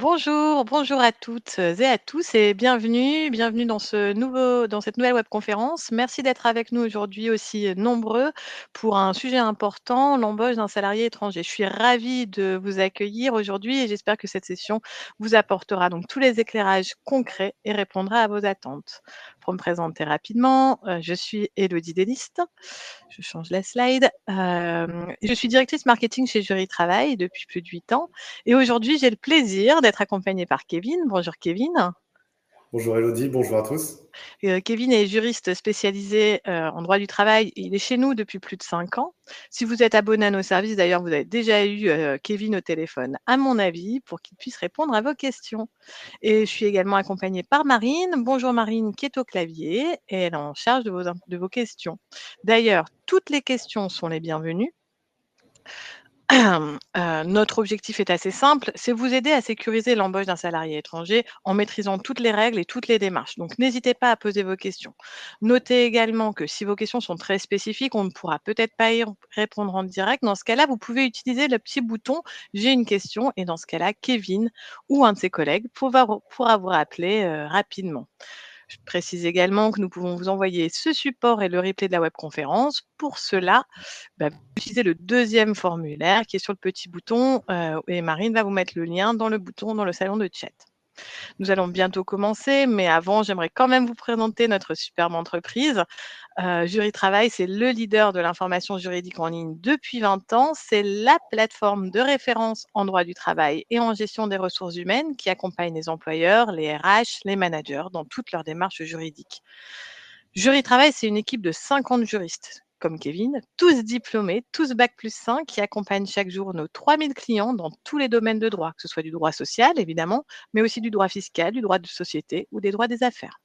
Bonjour, bonjour à toutes et à tous et bienvenue dans cette nouvelle webconférence. Merci d'être avec nous aujourd'hui aussi nombreux pour un sujet important, l'embauche d'un salarié étranger. Je suis ravie de vous accueillir aujourd'hui et j'espère que cette session vous apportera donc tous les éclairages concrets et répondra à vos attentes. Pour me présenter rapidement, je suis Élodie Deliste. Je change la slide. Je suis directrice marketing chez Jury Travail depuis plus de 8 ans. Et aujourd'hui, j'ai le plaisir d'être accompagnée par Kevin. Bonjour Kevin. Bonjour Elodie, bonjour à tous. Kevin est juriste spécialisé en droit du travail. Il est chez nous depuis plus de 5 ans. Si vous êtes abonné à nos services, d'ailleurs, vous avez déjà eu Kevin au téléphone, à mon avis, pour qu'il puisse répondre à vos questions. Et je suis également accompagnée par Marine. Bonjour Marine, qui est au clavier et elle est en charge de vos questions. D'ailleurs, toutes les questions sont les bienvenues. Notre objectif est assez simple, c'est vous aider à sécuriser l'embauche d'un salarié étranger en maîtrisant toutes les règles et toutes les démarches. Donc n'hésitez pas à poser vos questions. Notez également que si vos questions sont très spécifiques, on ne pourra peut-être pas y répondre en direct. Dans ce cas-là, vous pouvez utiliser le petit bouton «J'ai une question» et dans ce cas-là, Kevin ou un de ses collègues pourra vous rappeler rapidement. Je précise également que nous pouvons vous envoyer ce support et le replay de la webconférence. Pour cela, vous utilisez le deuxième formulaire qui est sur le petit bouton et Marine va vous mettre le lien dans le bouton dans le salon de chat. Nous allons bientôt commencer, mais avant, j'aimerais quand même vous présenter notre superbe entreprise. Jury Travail, c'est le leader de l'information juridique en ligne depuis 20 ans. C'est la plateforme de référence en droit du travail et en gestion des ressources humaines qui accompagne les employeurs, les RH, les managers dans toutes leurs démarches juridiques. Jury Travail, c'est une équipe de 50 juristes, comme Kevin, tous diplômés, tous bac+5, qui accompagnent chaque jour nos 3000 clients dans tous les domaines de droit, que ce soit du droit social, évidemment, mais aussi du droit fiscal, du droit de société ou des droits des affaires.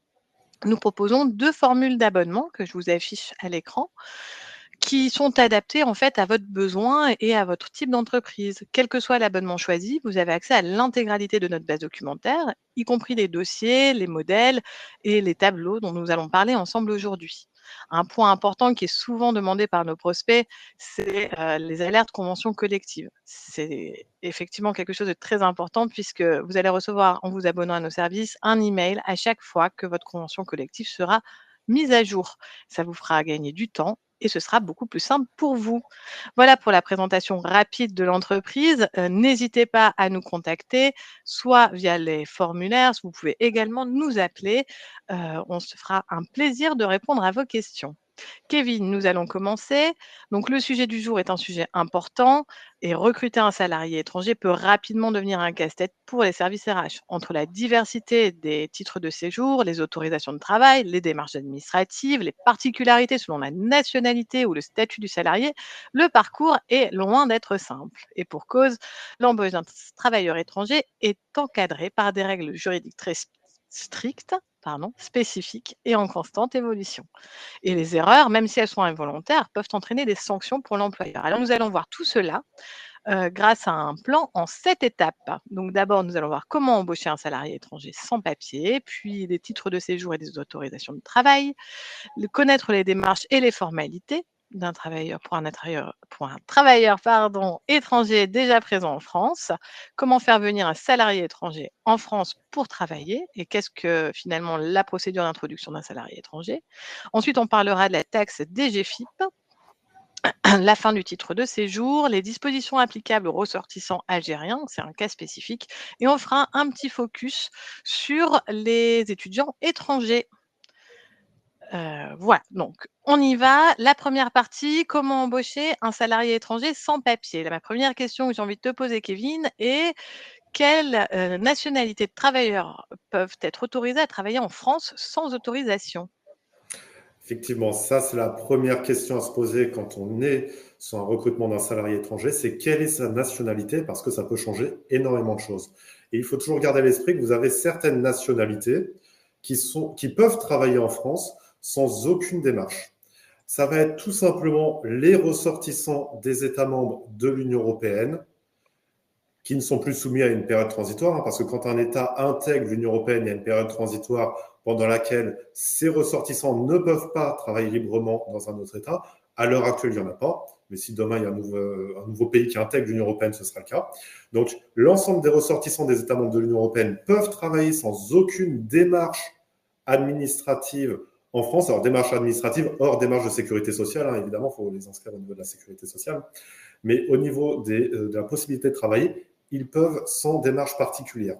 Nous proposons 2 formules d'abonnement que je vous affiche à l'écran, qui sont adaptées en fait à votre besoin et à votre type d'entreprise. Quel que soit l'abonnement choisi, vous avez accès à l'intégralité de notre base documentaire, y compris les dossiers, les modèles et les tableaux dont nous allons parler ensemble aujourd'hui. Un point important qui est souvent demandé par nos prospects, c'est les alertes conventions collectives. C'est effectivement quelque chose de très important puisque vous allez recevoir, en vous abonnant à nos services, un email à chaque fois que votre convention collective sera mise à jour. Ça vous fera gagner du temps et ce sera beaucoup plus simple pour vous. Voilà pour la présentation rapide de l'entreprise. N'hésitez pas à nous contacter, soit via les formulaires, vous pouvez également nous appeler. On se fera un plaisir de répondre à vos questions. Kevin, nous allons commencer. Donc, le sujet du jour est un sujet important et recruter un salarié étranger peut rapidement devenir un casse-tête pour les services RH. Entre la diversité des titres de séjour, les autorisations de travail, les démarches administratives, les particularités selon la nationalité ou le statut du salarié, le parcours est loin d'être simple. Et pour cause, l'embauche d'un travailleur étranger est encadrée par des règles juridiques très strictes, spécifiques et en constante évolution. Et les erreurs, même si elles sont involontaires, peuvent entraîner des sanctions pour l'employeur. Alors nous allons voir tout cela grâce à un plan en 7 étapes. Donc d'abord, nous allons voir comment embaucher un salarié étranger sans papier, puis des titres de séjour et des autorisations de travail, connaître les démarches et les formalités d'un travailleur pour un travailleur étranger déjà présent en France, comment faire venir un salarié étranger en France pour travailler et qu'est-ce que finalement la procédure d'introduction d'un salarié étranger. Ensuite, on parlera de la taxe DGFiP, la fin du titre de séjour, les dispositions applicables aux ressortissants algériens, c'est un cas spécifique, et on fera un petit focus sur les étudiants étrangers. Voilà, donc on y va. La première partie, comment embaucher un salarié étranger sans papier? Ma première question que j'ai envie de te poser, Kevin, est quelles nationalités de travailleurs peuvent être autorisées à travailler en France sans autorisation? Effectivement, ça, c'est la première question à se poser quand on est sur un recrutement d'un salarié étranger, c'est quelle est sa nationalité, parce que ça peut changer énormément de choses. Et il faut toujours garder à l'esprit que vous avez certaines nationalités qui peuvent travailler en France sans aucune démarche. Ça va être tout simplement les ressortissants des États membres de l'Union européenne qui ne sont plus soumis à une période transitoire, parce que quand un État intègre l'Union européenne, il y a une période transitoire pendant laquelle ces ressortissants ne peuvent pas travailler librement dans un autre État. À l'heure actuelle, il n'y en a pas, mais si demain il y a un nouveau pays qui intègre l'Union européenne, ce sera le cas. Donc, l'ensemble des ressortissants des États membres de l'Union européenne peuvent travailler sans aucune démarche administrative en France. Alors, démarche administrative hors démarche de sécurité sociale, hein, évidemment, il faut les inscrire au niveau de la sécurité sociale. Mais au niveau de la possibilité de travailler, ils peuvent sans démarche particulière.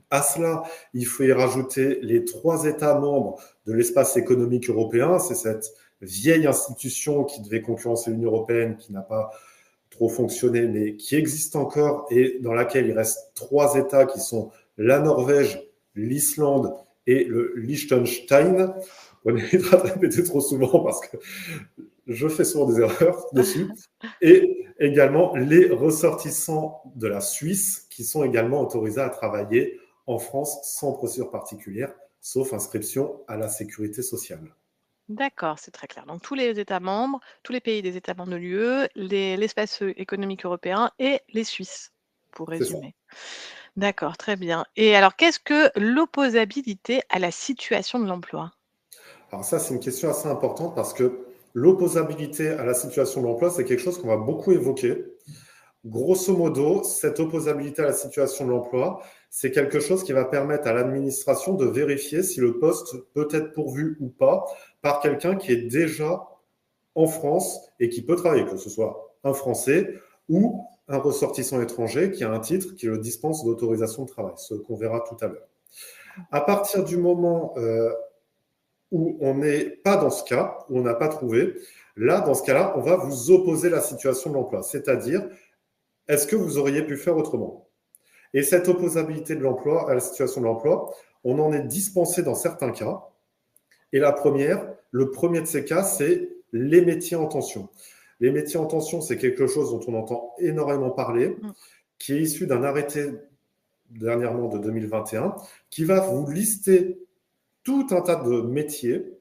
À cela, il faut y rajouter les 3 États membres de l'espace économique européen. C'est cette vieille institution qui devait concurrencer l'Union européenne, qui n'a pas trop fonctionné, mais qui existe encore et dans laquelle il reste 3 États qui sont la Norvège, l'Islande et le Liechtenstein. On évitera de répéter trop souvent parce que je fais souvent des erreurs dessus. Et également les ressortissants de la Suisse qui sont également autorisés à travailler en France sans procédure particulière, sauf inscription à la sécurité sociale. D'accord, c'est très clair. Donc tous les États membres, tous les pays des États membres de l'UE, l'espace économique européen et les Suisses, pour C'est ça. résumer. D'accord, très bien. Et alors, qu'est-ce que l'opposabilité à la situation de l'emploi? Alors ça, c'est une question assez importante parce que l'opposabilité à la situation de l'emploi, c'est quelque chose qu'on va beaucoup évoquer. Grosso modo, cette opposabilité à la situation de l'emploi, c'est quelque chose qui va permettre à l'administration de vérifier si le poste peut être pourvu ou pas par quelqu'un qui est déjà en France et qui peut travailler, que ce soit un Français ou un ressortissant étranger qui a un titre qui le dispense d'autorisation de travail, ce qu'on verra tout à l'heure. À partir du moment où on n'est pas dans ce cas, où on n'a pas trouvé, là, dans ce cas-là, on va vous opposer la situation de l'emploi, c'est-à-dire, est-ce que vous auriez pu faire autrement? Et cette opposabilité de l'emploi à la situation de l'emploi, on en est dispensé dans certains cas. Et le premier de ces cas, c'est les métiers en tension. Les métiers en tension, c'est quelque chose dont on entend énormément parler, Mmh. qui est issu d'un arrêté dernièrement de 2021, qui va vous lister tout un tas de métiers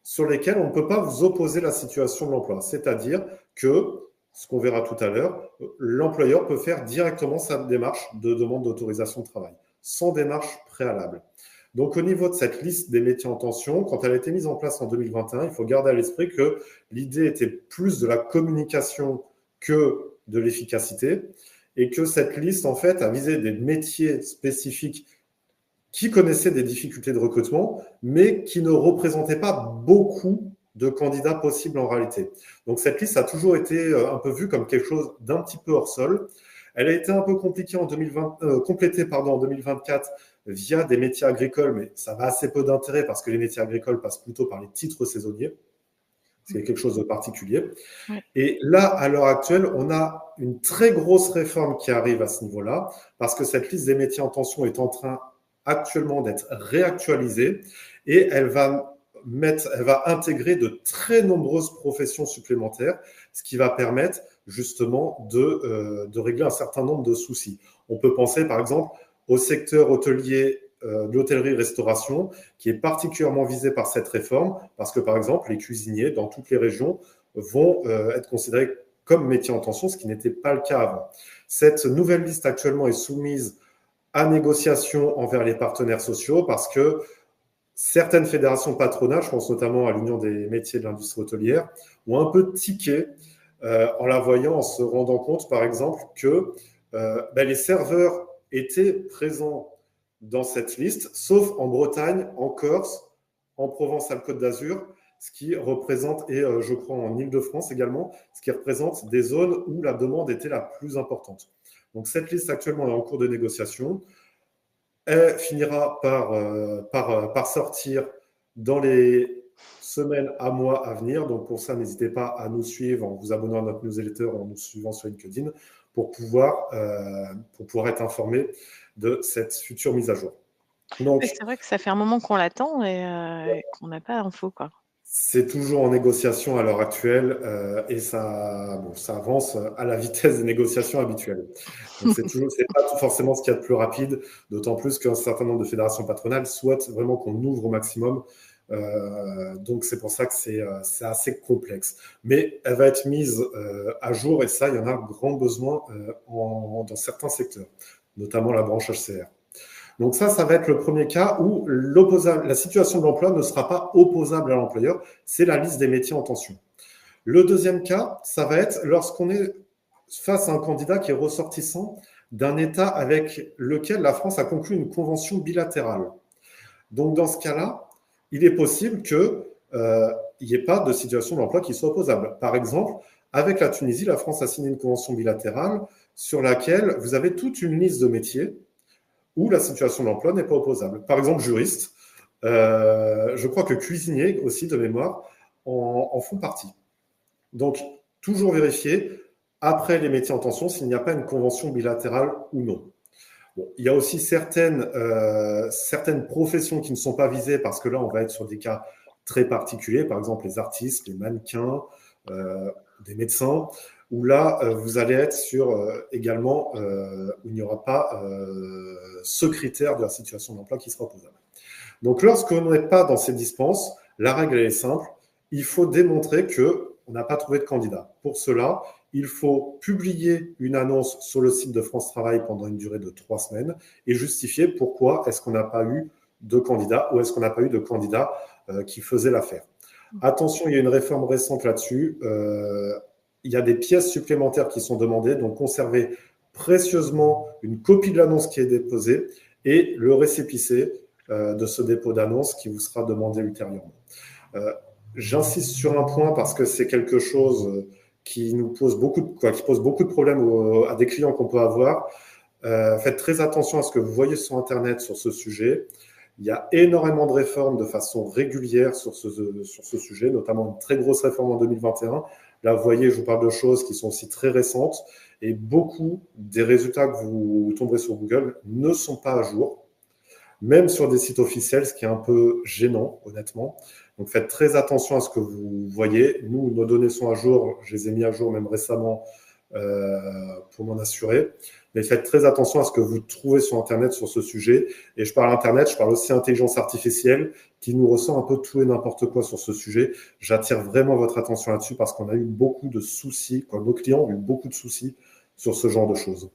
sur lesquels on ne peut pas vous opposer la situation de l'emploi. C'est-à-dire que, ce qu'on verra tout à l'heure, l'employeur peut faire directement sa démarche de demande d'autorisation de travail, sans démarche préalable. Donc, au niveau de cette liste des métiers en tension, quand elle a été mise en place en 2021, il faut garder à l'esprit que l'idée était plus de la communication que de l'efficacité et que cette liste, en fait, a visé des métiers spécifiques qui connaissaient des difficultés de recrutement, mais qui ne représentaient pas beaucoup de candidats possibles en réalité. Donc cette liste a toujours été un peu vue comme quelque chose d'un petit peu hors sol. Elle a été un peu compliquée complétée en 2024 via des métiers agricoles, mais ça va assez peu d'intérêt parce que les métiers agricoles passent plutôt par les titres saisonniers. C'est quelque chose de particulier. Ouais. Et là, à l'heure actuelle, on a une très grosse réforme qui arrive à ce niveau-là, parce que cette liste des métiers en tension est en train actuellement d'être réactualisée et elle va intégrer de très nombreuses professions supplémentaires, ce qui va permettre justement de régler un certain nombre de soucis. On peut penser par exemple au secteur hôtelier de l'hôtellerie-restauration, qui est particulièrement visé par cette réforme, parce que, par exemple, les cuisiniers dans toutes les régions vont être considérés comme métiers en tension, ce qui n'était pas le cas avant. Cette nouvelle liste actuellement est soumise à négociation envers les partenaires sociaux, parce que certaines fédérations patronales, je pense notamment à l'Union des métiers de l'industrie hôtelière, ont un peu tiqué en la voyant, en se rendant compte, par exemple, que les serveurs étaient présents dans cette liste, sauf en Bretagne, en Corse, en Provence-Alpes-Côte d'Azur, ce qui représente, et je crois en Île-de-France également, ce qui représente des zones où la demande était la plus importante. Donc cette liste actuellement est en cours de négociation. Elle finira par sortir dans les semaines à mois à venir. Donc pour ça, n'hésitez pas à nous suivre en vous abonnant à notre newsletter, en nous suivant sur LinkedIn pour pouvoir être informé de cette future mise à jour. Donc, Oui, c'est vrai que ça fait un moment qu'on l'attend et qu'on n'a pas d'infos, quoi. c'est toujours en négociation à l'heure actuelle et ça avance à la vitesse des négociations habituelles. Donc c'est pas tout forcément ce qu'il y a de plus rapide, d'autant plus qu'un certain nombre de fédérations patronales souhaitent vraiment qu'on ouvre au maximum. Donc c'est pour ça que c'est assez complexe. Mais elle va être mise à jour et ça, il y en a grand besoin dans certains secteurs, notamment la branche HCR. Donc ça va être le premier cas où la situation de l'emploi ne sera pas opposable à l'employeur. C'est la liste des métiers en tension. Le deuxième cas, ça va être lorsqu'on est face à un candidat qui est ressortissant d'un État avec lequel la France a conclu une convention bilatérale. Donc dans ce cas-là, il est possible qu'il n'y ait pas de situation de l'emploi qui soit opposable. Par exemple, avec la Tunisie, la France a signé une convention bilatérale sur laquelle vous avez toute une liste de métiers où la situation de l'emploi n'est pas opposable. Par exemple, juriste, je crois que cuisinier aussi, de mémoire, en font partie. Donc, toujours vérifier, après les métiers en tension, s'il n'y a pas une convention bilatérale ou non. Bon, il y a aussi certaines professions qui ne sont pas visées parce que là, on va être sur des cas très particuliers, par exemple les artistes, les mannequins, des médecins, où là, vous allez être sur également où il n'y aura pas ce critère de la situation d'emploi qui sera opposable. Donc, lorsqu'on n'est pas dans ces dispenses, la règle est simple, il faut démontrer qu'on n'a pas trouvé de candidat. Pour cela, il faut publier une annonce sur le site de France Travail pendant une durée de 3 semaines et justifier pourquoi est-ce qu'on n'a pas eu de candidat ou est-ce qu'on n'a pas eu de candidat qui faisait l'affaire. Attention, il y a une réforme récente là-dessus. Il y a des pièces supplémentaires qui sont demandées, donc conservez précieusement une copie de l'annonce qui est déposée et le récépissé de ce dépôt d'annonce qui vous sera demandé ultérieurement. J'insiste sur un point parce que c'est quelque chose qui nous pose beaucoup de problèmes à des clients qu'on peut avoir. Faites très attention à ce que vous voyez sur Internet sur ce sujet. Il y a énormément de réformes de façon régulière sur ce sujet, notamment une très grosse réforme en 2021. Là, vous voyez, je vous parle de choses qui sont aussi très récentes et beaucoup des résultats que vous tomberez sur Google ne sont pas à jour, même sur des sites officiels, ce qui est un peu gênant, honnêtement. Donc, faites très attention à ce que vous voyez. Nous, nos données sont à jour. Je les ai mis à jour même récemment pour m'en assurer. Mais faites très attention à ce que vous trouvez sur Internet sur ce sujet. Et je parle Internet, je parle aussi intelligence artificielle qui nous ressort un peu tout et n'importe quoi sur ce sujet. J'attire vraiment votre attention là-dessus parce qu'on a eu beaucoup de soucis, nos clients ont eu beaucoup de soucis sur ce genre de choses.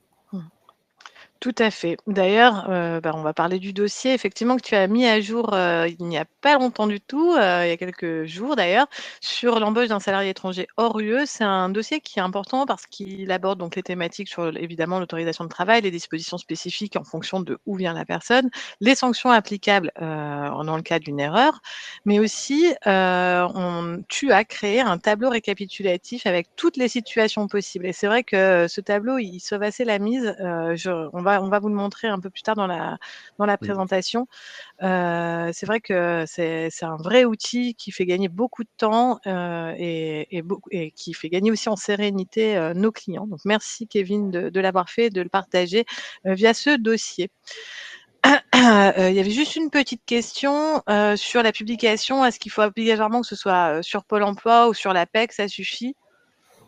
Tout à fait. D'ailleurs, on va parler du dossier effectivement que tu as mis à jour, il n'y a pas longtemps du tout, il y a quelques jours d'ailleurs, sur l'embauche d'un salarié étranger hors UE. C'est un dossier qui est important parce qu'il aborde donc les thématiques sur évidemment l'autorisation de travail, les dispositions spécifiques en fonction de où vient la personne, les sanctions applicables, dans le cas d'une erreur, mais aussi, tu as créé un tableau récapitulatif avec toutes les situations possibles et c'est vrai que ce tableau, il sauve assez la mise, on va vous le montrer un peu plus tard dans la présentation. C'est vrai que c'est un vrai outil qui fait gagner beaucoup de temps, et qui fait gagner aussi en sérénité, nos clients. Donc merci Kevin de l'avoir fait et de le partager, via ce dossier. Il y avait juste une petite question, sur la publication. Est-ce qu'il faut obligatoirement que ce soit, sur Pôle emploi ou sur l'APEC, ça suffit?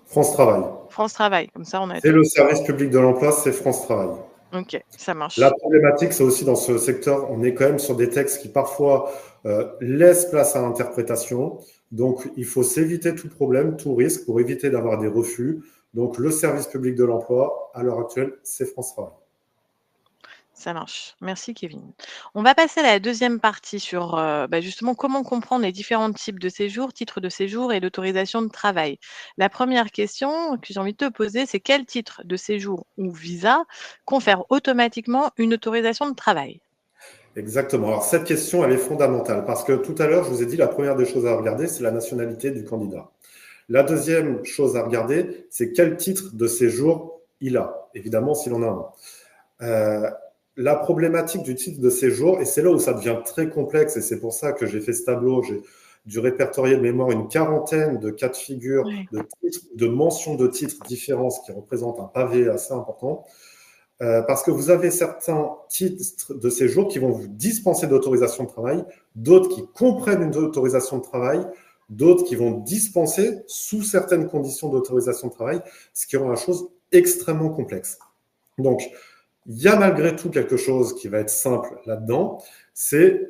France Travail. France Travail, comme ça on a C'est tout. le service public de l'emploi, c'est France Travail. OK, ça marche. La problématique, c'est aussi dans ce secteur, on est quand même sur des textes qui parfois laissent place à l'interprétation. Donc, il faut s'éviter tout problème, tout risque pour éviter d'avoir des refus. Donc, le service public de l'emploi, à l'heure actuelle, c'est France Travail. Ça marche. Merci Kevin. On va passer à la deuxième partie sur, justement comment comprendre les différents types de séjours, titres de séjour et d'autorisation de travail. La première question que j'ai envie de te poser, c'est quel titre de séjour ou visa confère automatiquement une autorisation de travail? Exactement. Alors, cette question, elle est fondamentale parce que tout à l'heure, je vous ai dit, la première des choses à regarder, c'est la nationalité du candidat. La deuxième chose à regarder, c'est quel titre de séjour il a, évidemment, s'il en a un. La problématique du titre de séjour, et c'est là où ça devient très complexe, et c'est pour ça que j'ai fait ce tableau, j'ai dû répertorier de mémoire une quarantaine de cas de figure, Oui. de mentions de titres différents, ce qui représente un pavé assez important, parce que vous avez certains titres de séjour qui vont vous dispenser d'autorisation de travail, d'autres qui comprennent une autorisation de travail, d'autres qui vont dispenser sous certaines conditions d'autorisation de travail, ce qui rend la chose extrêmement complexe. Donc, il y a malgré tout quelque chose qui va être simple là-dedans, c'est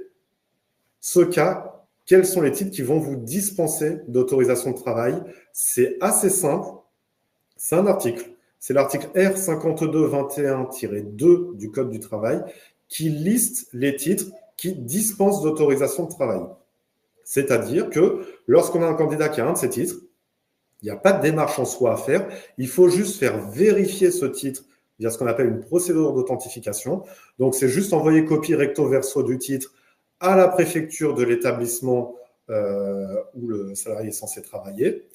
ce cas, quels sont les titres qui vont vous dispenser d'autorisation de travail. C'est assez simple, c'est un article, c'est l'article R5221-2 du Code du travail qui liste les titres qui dispensent d'autorisation de travail. C'est-à-dire que lorsqu'on a un candidat qui a un de ces titres, il n'y a pas de démarche en soi à faire. Il faut juste faire vérifier ce titre via ce qu'on appelle une procédure d'authentification. Donc, c'est juste envoyer copie recto verso du titre à la préfecture de l'établissement où le salarié est censé travailler.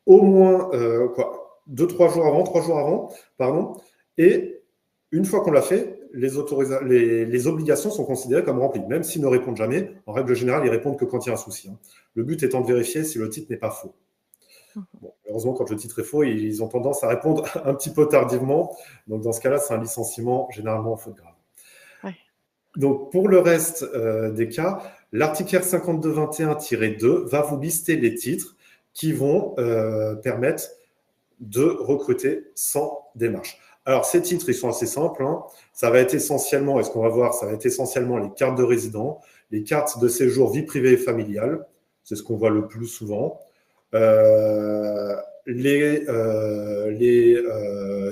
Au moins 3 jours avant, pardon. Et une fois qu'on l'a fait, les obligations sont considérées comme remplies, même s'ils ne répondent jamais. En règle générale, ils répondent que quand il y a un souci. Le but étant de vérifier si le titre n'est pas faux. Bon, heureusement, quand le titre est faux, ils ont tendance à répondre un petit peu tardivement. Donc, dans ce cas-là, c'est un licenciement généralement en faute grave. Ouais. Donc, pour le reste des cas, l'article R5221-2 va vous lister les titres qui vont permettre de recruter sans démarche. Alors, ces titres, ils sont assez simples. Ça va être essentiellement, et ce qu'on va voir, ça va être essentiellement les cartes de résident, les cartes de séjour vie privée et familiale. C'est ce qu'on voit le plus souvent. Les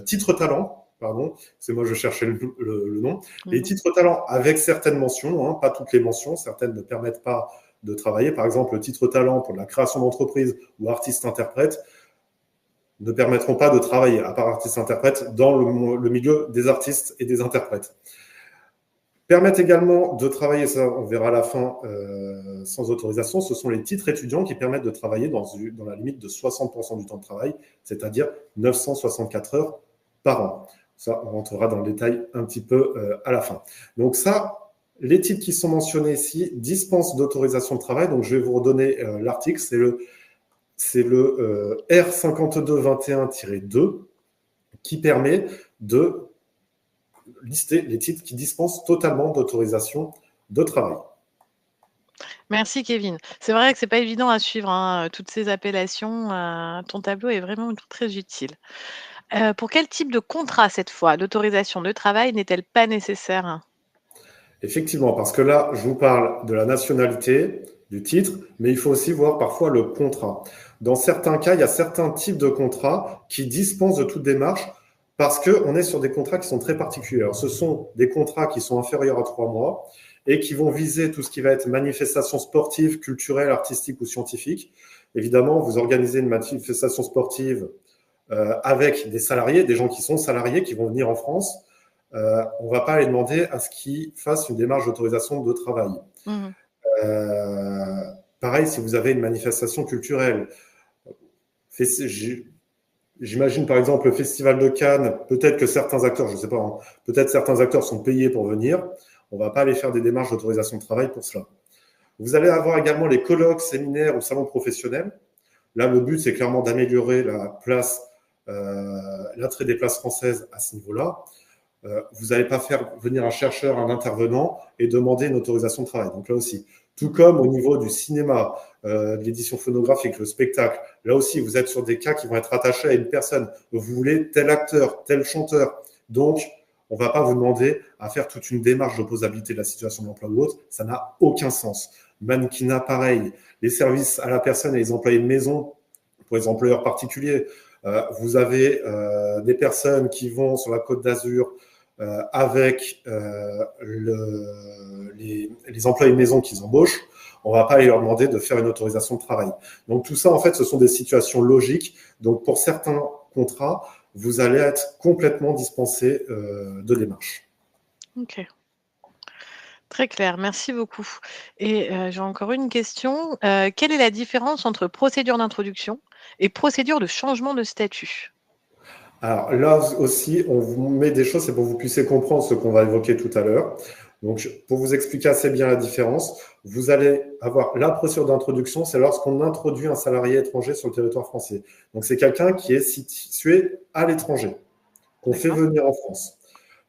titres talents, pardon, c'est moi je cherchais le nom, les titres talents avec certaines mentions, pas toutes les mentions, certaines ne permettent pas de travailler. Par exemple, le titre talent pour la création d'entreprise ou artiste-interprète ne permettront pas de travailler, à part artiste-interprète, dans le milieu des artistes et des interprètes. Permettent également de travailler, ça on verra à la fin, sans autorisation, ce sont les titres étudiants qui permettent de travailler dans la limite de 60% du temps de travail, c'est-à-dire 964 heures par an. Ça, on rentrera dans le détail un petit peu à la fin. Donc ça, les titres qui sont mentionnés ici dispensent d'autorisation de travail. Donc je vais vous redonner l'article, c'est le R5221-2 qui permet de lister les titres qui dispensent totalement d'autorisation de travail. Merci Kevin. C'est vrai que c'est pas évident à suivre toutes ces appellations. Ton tableau est vraiment très utile. Pour quel type de contrat cette fois l'autorisation de travail n'est-elle pas nécessaire? Effectivement, parce que là, je vous parle de la nationalité, du titre, mais il faut aussi voir parfois le contrat. Dans certains cas, il y a certains types de contrats qui dispensent de toute démarche parce qu'on est sur des contrats qui sont très particuliers. Alors, ce sont des contrats qui sont inférieurs à 3 mois et qui vont viser tout ce qui va être manifestation sportive, culturelle, artistique ou scientifique. Évidemment, vous organisez une manifestation sportive avec des salariés, des gens qui sont salariés, qui vont venir en France. On ne va pas aller demander à ce qu'ils fassent une démarche d'autorisation de travail. Pareil, si vous avez une manifestation culturelle, j'imagine par exemple le Festival de Cannes, peut-être que certains acteurs, je ne sais pas, peut-être certains acteurs sont payés pour venir, on ne va pas aller faire des démarches d'autorisation de travail pour cela. Vous allez avoir également les colloques, séminaires ou salons professionnels. Là, le but, c'est clairement d'améliorer l'attrait des places françaises à ce niveau-là. Vous n'allez pas faire venir un chercheur, un intervenant et demander une autorisation de travail. Donc là aussi, tout comme au niveau du cinéma, de l'édition phonographique, le spectacle, là aussi, vous êtes sur des cas qui vont être attachés à une personne. Vous voulez tel acteur, tel chanteur. Donc, on ne va pas vous demander à faire toute une démarche d'opposabilité de la situation d'emploi ou autre. Ça n'a aucun sens. Mannequinat, pareil. Les services à la personne et les employés de maison, pour les employeurs particuliers, vous avez des personnes qui vont sur la Côte d'Azur avec les employés de maison qu'ils embauchent. On ne va pas aller leur demander de faire une autorisation de travail. Donc tout ça, en fait, ce sont des situations logiques. Donc pour certains contrats, vous allez être complètement dispensé de démarche. Ok. Très clair, merci beaucoup. Et j'ai encore une question. Quelle est la différence entre procédure d'introduction et procédure de changement de statut? Alors là aussi, on vous met des choses, c'est pour que vous puissiez comprendre ce qu'on va évoquer tout à l'heure. Donc, pour vous expliquer assez bien la différence, vous allez avoir la procédure d'introduction, c'est lorsqu'on introduit un salarié étranger sur le territoire français. Donc, c'est quelqu'un qui est situé à l'étranger, qu'on fait venir en France.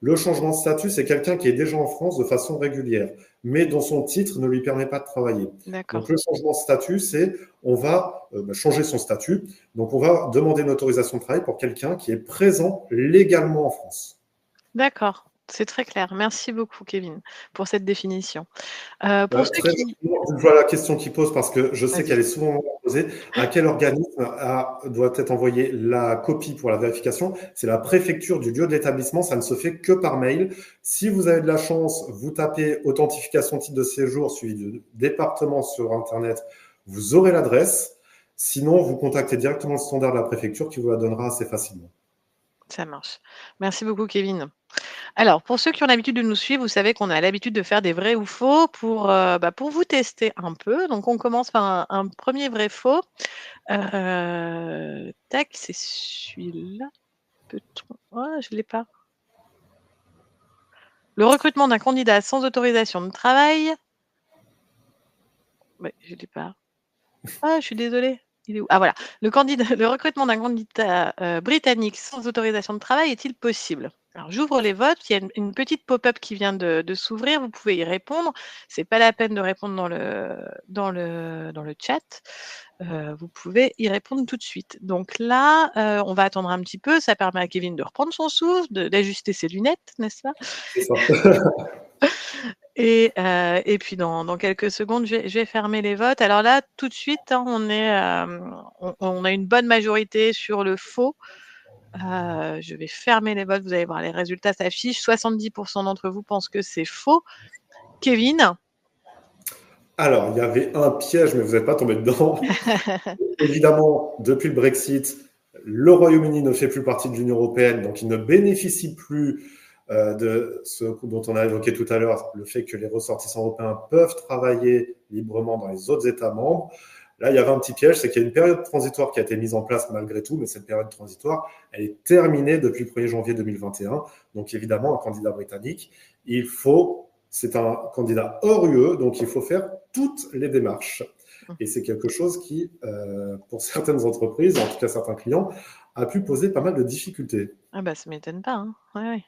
Le changement de statut, c'est quelqu'un qui est déjà en France de façon régulière, mais dont son titre ne lui permet pas de travailler. Donc, le changement de statut, c'est on va changer son statut. Donc, on va demander une autorisation de travail pour quelqu'un qui est présent légalement en France. D'accord. C'est très clair. Merci beaucoup, Kevin, pour cette définition. Pour ceux Très qui... rapidement, je vois la question qu'il pose parce que je sais Vas-y. qu'elle est souvent posée. À quel organisme doit être envoyée la copie pour la vérification? C'est la préfecture du lieu de l'établissement. Ça ne se fait que par mail. Si vous avez de la chance, vous tapez authentification titre de séjour suivi de département sur Internet. Vous aurez l'adresse. Sinon, vous contactez directement le standard de la préfecture qui vous la donnera assez facilement. Ça marche. Merci beaucoup, Kevin. Alors, pour ceux qui ont l'habitude de nous suivre, vous savez qu'on a l'habitude de faire des vrais ou faux pour vous tester un peu. Donc, on commence par un premier vrai-faux. Tac, c'est celui-là. Peut-on... Oh, je ne l'ai pas. Le recrutement d'un candidat sans autorisation de travail. Ouais, je ne l'ai pas. Ah, je suis désolée. Il est où? Ah voilà. Le recrutement d'un candidat britannique sans autorisation de travail est-il possible? Alors, j'ouvre les votes. Il y a une petite pop-up qui vient de s'ouvrir. Vous pouvez y répondre. C'est pas la peine de répondre dans le chat. Vous pouvez y répondre tout de suite. Donc là, on va attendre un petit peu. Ça permet à Kevin de reprendre son souffle, d'ajuster ses lunettes, n'est-ce pas? C'est ça. Et puis dans quelques secondes, je vais fermer les votes. Alors là, tout de suite, hein, on a une bonne majorité sur le faux. Je vais fermer les votes. Vous allez voir, les résultats s'affichent. 70% d'entre vous pensent que c'est faux. Kevin? Alors, il y avait un piège, mais vous n'êtes pas tombé dedans. Évidemment, depuis le Brexit, le Royaume-Uni ne fait plus partie de l'Union européenne, donc il ne bénéficie plus de ce dont on a évoqué tout à l'heure, le fait que les ressortissants européens peuvent travailler librement dans les autres États membres. Là, il y avait un petit piège, c'est qu'il y a une période transitoire qui a été mise en place malgré tout, mais cette période transitoire, elle est terminée depuis le 1er janvier 2021. Donc évidemment, un candidat britannique, c'est un candidat hors UE, donc il faut faire toutes les démarches. Et c'est quelque chose qui, pour certaines entreprises, en tout cas certains clients, a pu poser pas mal de difficultés. Ah bah ça m'étonne pas, hein. Ouais.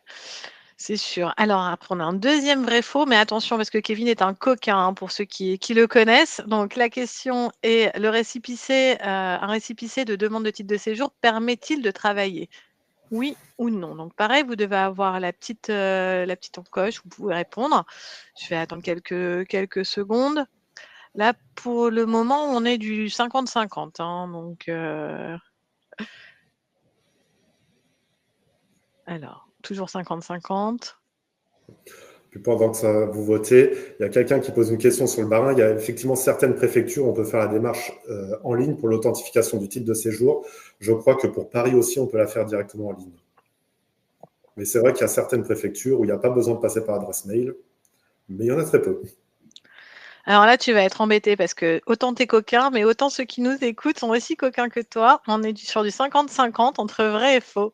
C'est sûr. Alors après, on a un deuxième vrai faux, mais attention parce que Kevin est un coquin, hein, pour ceux qui le connaissent. Donc la question est, un récépissé de demande de titre de séjour permet-il de travailler? Oui ou non? Donc pareil, vous devez avoir la petite encoche, vous pouvez répondre. Je vais attendre quelques secondes. Là, pour le moment, on est du 50-50, hein, donc alors, toujours 50-50. Puis pendant que vous votez, il y a quelqu'un qui pose une question sur le barin. Il y a effectivement certaines préfectures, on peut faire la démarche en ligne pour l'authentification du titre de séjour. Je crois que pour Paris aussi, on peut la faire directement en ligne. Mais c'est vrai qu'il y a certaines préfectures où il n'y a pas besoin de passer par adresse mail, mais il y en a très peu. Alors là, tu vas être embêté parce que autant t'es coquin, mais autant ceux qui nous écoutent sont aussi coquins que toi. On est sur du 50-50 entre vrai et faux.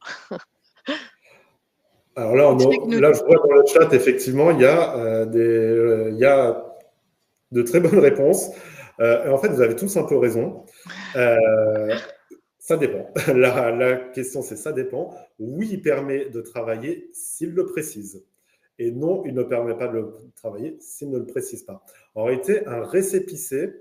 Alors là, Explique-nous là, je tout. vois dans le chat, effectivement, il y a de très bonnes réponses. En fait, vous avez tous un peu raison. Ça dépend. La question, c'est ça dépend. Oui, il permet de travailler s'il le précise. Et non, il ne permet pas de travailler s'il ne le précise pas. En réalité, un récépissé,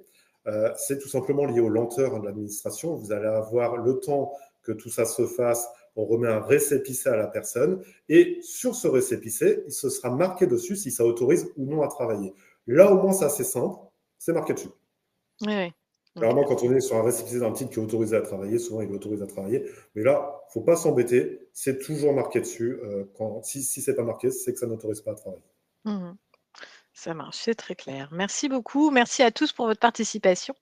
c'est tout simplement lié aux lenteurs de l'administration. Vous allez avoir le temps que tout ça se fasse. On remet un récépissé à la personne. Et sur ce récépissé, il se sera marqué dessus si ça autorise ou non à travailler. Là, au moins, c'est assez simple. C'est marqué dessus. Oui, oui. Donc, Généralement, quand on est sur un récépissé d'un titre qui est autorisé à travailler, souvent il est autorisé à travailler. Mais là, il ne faut pas s'embêter. C'est toujours marqué dessus. Si ce n'est pas marqué, c'est que ça n'autorise pas à travailler. ça marche, c'est très clair. Merci beaucoup. Merci à tous pour votre participation.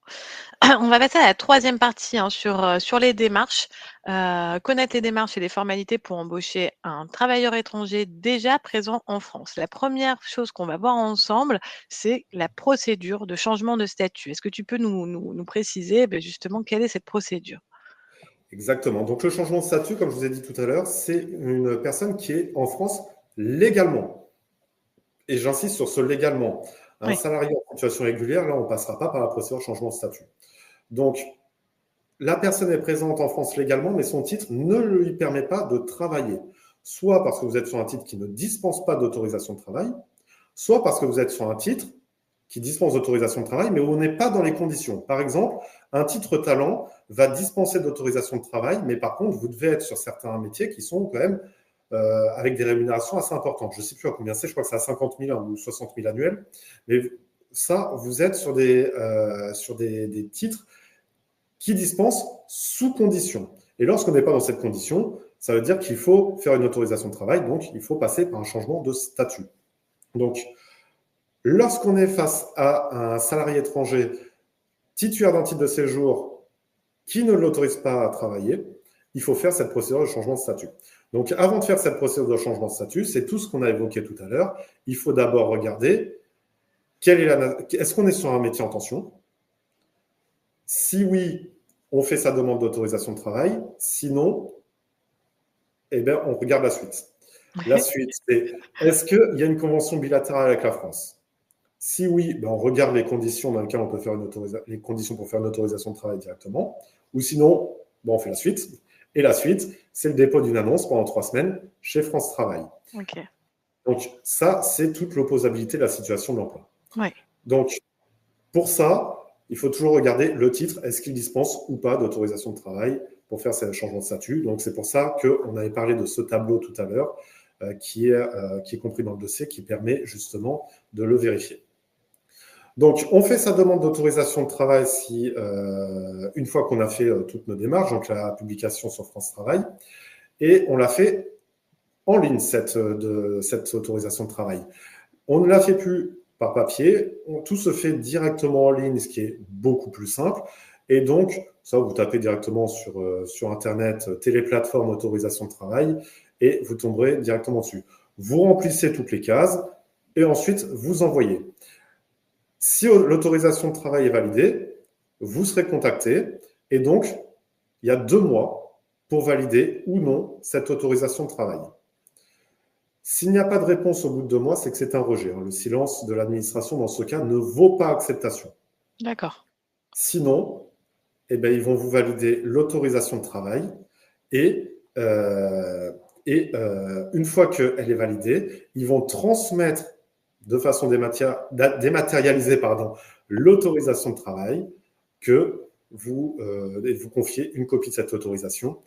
On va passer à la troisième partie, hein, sur les démarches. Connaître les démarches et les formalités pour embaucher un travailleur étranger déjà présent en France. La première chose qu'on va voir ensemble, c'est la procédure de changement de statut. Est-ce que tu peux nous préciser justement quelle est cette procédure? Exactement. Donc, le changement de statut, comme je vous ai dit tout à l'heure, c'est une personne qui est en France légalement. Et j'insiste sur ce légalement. Un Oui. salarié en situation régulière, là, on ne passera pas par la procédure de changement de statut. Donc, la personne est présente en France légalement, mais son titre ne lui permet pas de travailler. Soit parce que vous êtes sur un titre qui ne dispense pas d'autorisation de travail, soit parce que vous êtes sur un titre qui dispense d'autorisation de travail, mais où on n'est pas dans les conditions. Par exemple, un titre talent va dispenser d'autorisation de travail, mais par contre, vous devez être sur certains métiers qui sont quand même avec des rémunérations assez importantes. Je ne sais plus à combien c'est, je crois que c'est à 50 000 ou 60 000 annuels. Mais ça, vous êtes sur des titres qui dispensent sous condition. Et lorsqu'on n'est pas dans cette condition, ça veut dire qu'il faut faire une autorisation de travail, donc il faut passer par un changement de statut. Donc, lorsqu'on est face à un salarié étranger titulaire d'un titre de séjour qui ne l'autorise pas à travailler, il faut faire cette procédure de changement de statut. Donc, avant de faire cette procédure de changement de statut, c'est tout ce qu'on a évoqué tout à l'heure. Il faut d'abord regarder est-ce qu'on est sur un métier en tension? Si oui, on fait sa demande d'autorisation de travail. Sinon, eh bien, on regarde la suite. La suite, c'est est-ce qu'il y a une convention bilatérale avec la France? Si oui, ben on regarde les conditions dans lesquelles on peut faire les conditions pour faire une autorisation de travail directement. Ou sinon, ben on fait la suite. Et la suite, c'est le dépôt d'une annonce pendant 3 semaines chez France Travail. Ok. Donc, ça, c'est toute l'opposabilité de la situation de l'emploi. Ouais. Donc, pour ça, il faut toujours regarder le titre, est-ce qu'il dispense ou pas d'autorisation de travail pour faire ce changement de statut. Donc, c'est pour ça qu'on avait parlé de ce tableau tout à l'heure, qui est compris dans le dossier, qui permet justement de le vérifier. Donc, on fait sa demande d'autorisation de travail une fois qu'on a fait toutes nos démarches, donc la publication sur France Travail, et on l'a fait en ligne, cette autorisation de travail. On ne la fait plus par papier, tout se fait directement en ligne, ce qui est beaucoup plus simple. Et donc, ça, vous tapez directement sur Internet, téléplateforme autorisation de travail, et vous tomberez directement dessus. Vous remplissez toutes les cases, et ensuite, vous envoyez. Si l'autorisation de travail est validée, vous serez contacté, et donc, il y a 2 mois pour valider ou non cette autorisation de travail. S'il n'y a pas de réponse au bout de 2 mois, c'est que c'est un rejet. Le silence de l'administration, dans ce cas, ne vaut pas acceptation. D'accord. Sinon, eh bien, ils vont vous valider l'autorisation de travail et une fois qu'elle est validée, ils vont transmettre de façon dématérialisée l'autorisation de travail que vous confiez une copie de cette autorisation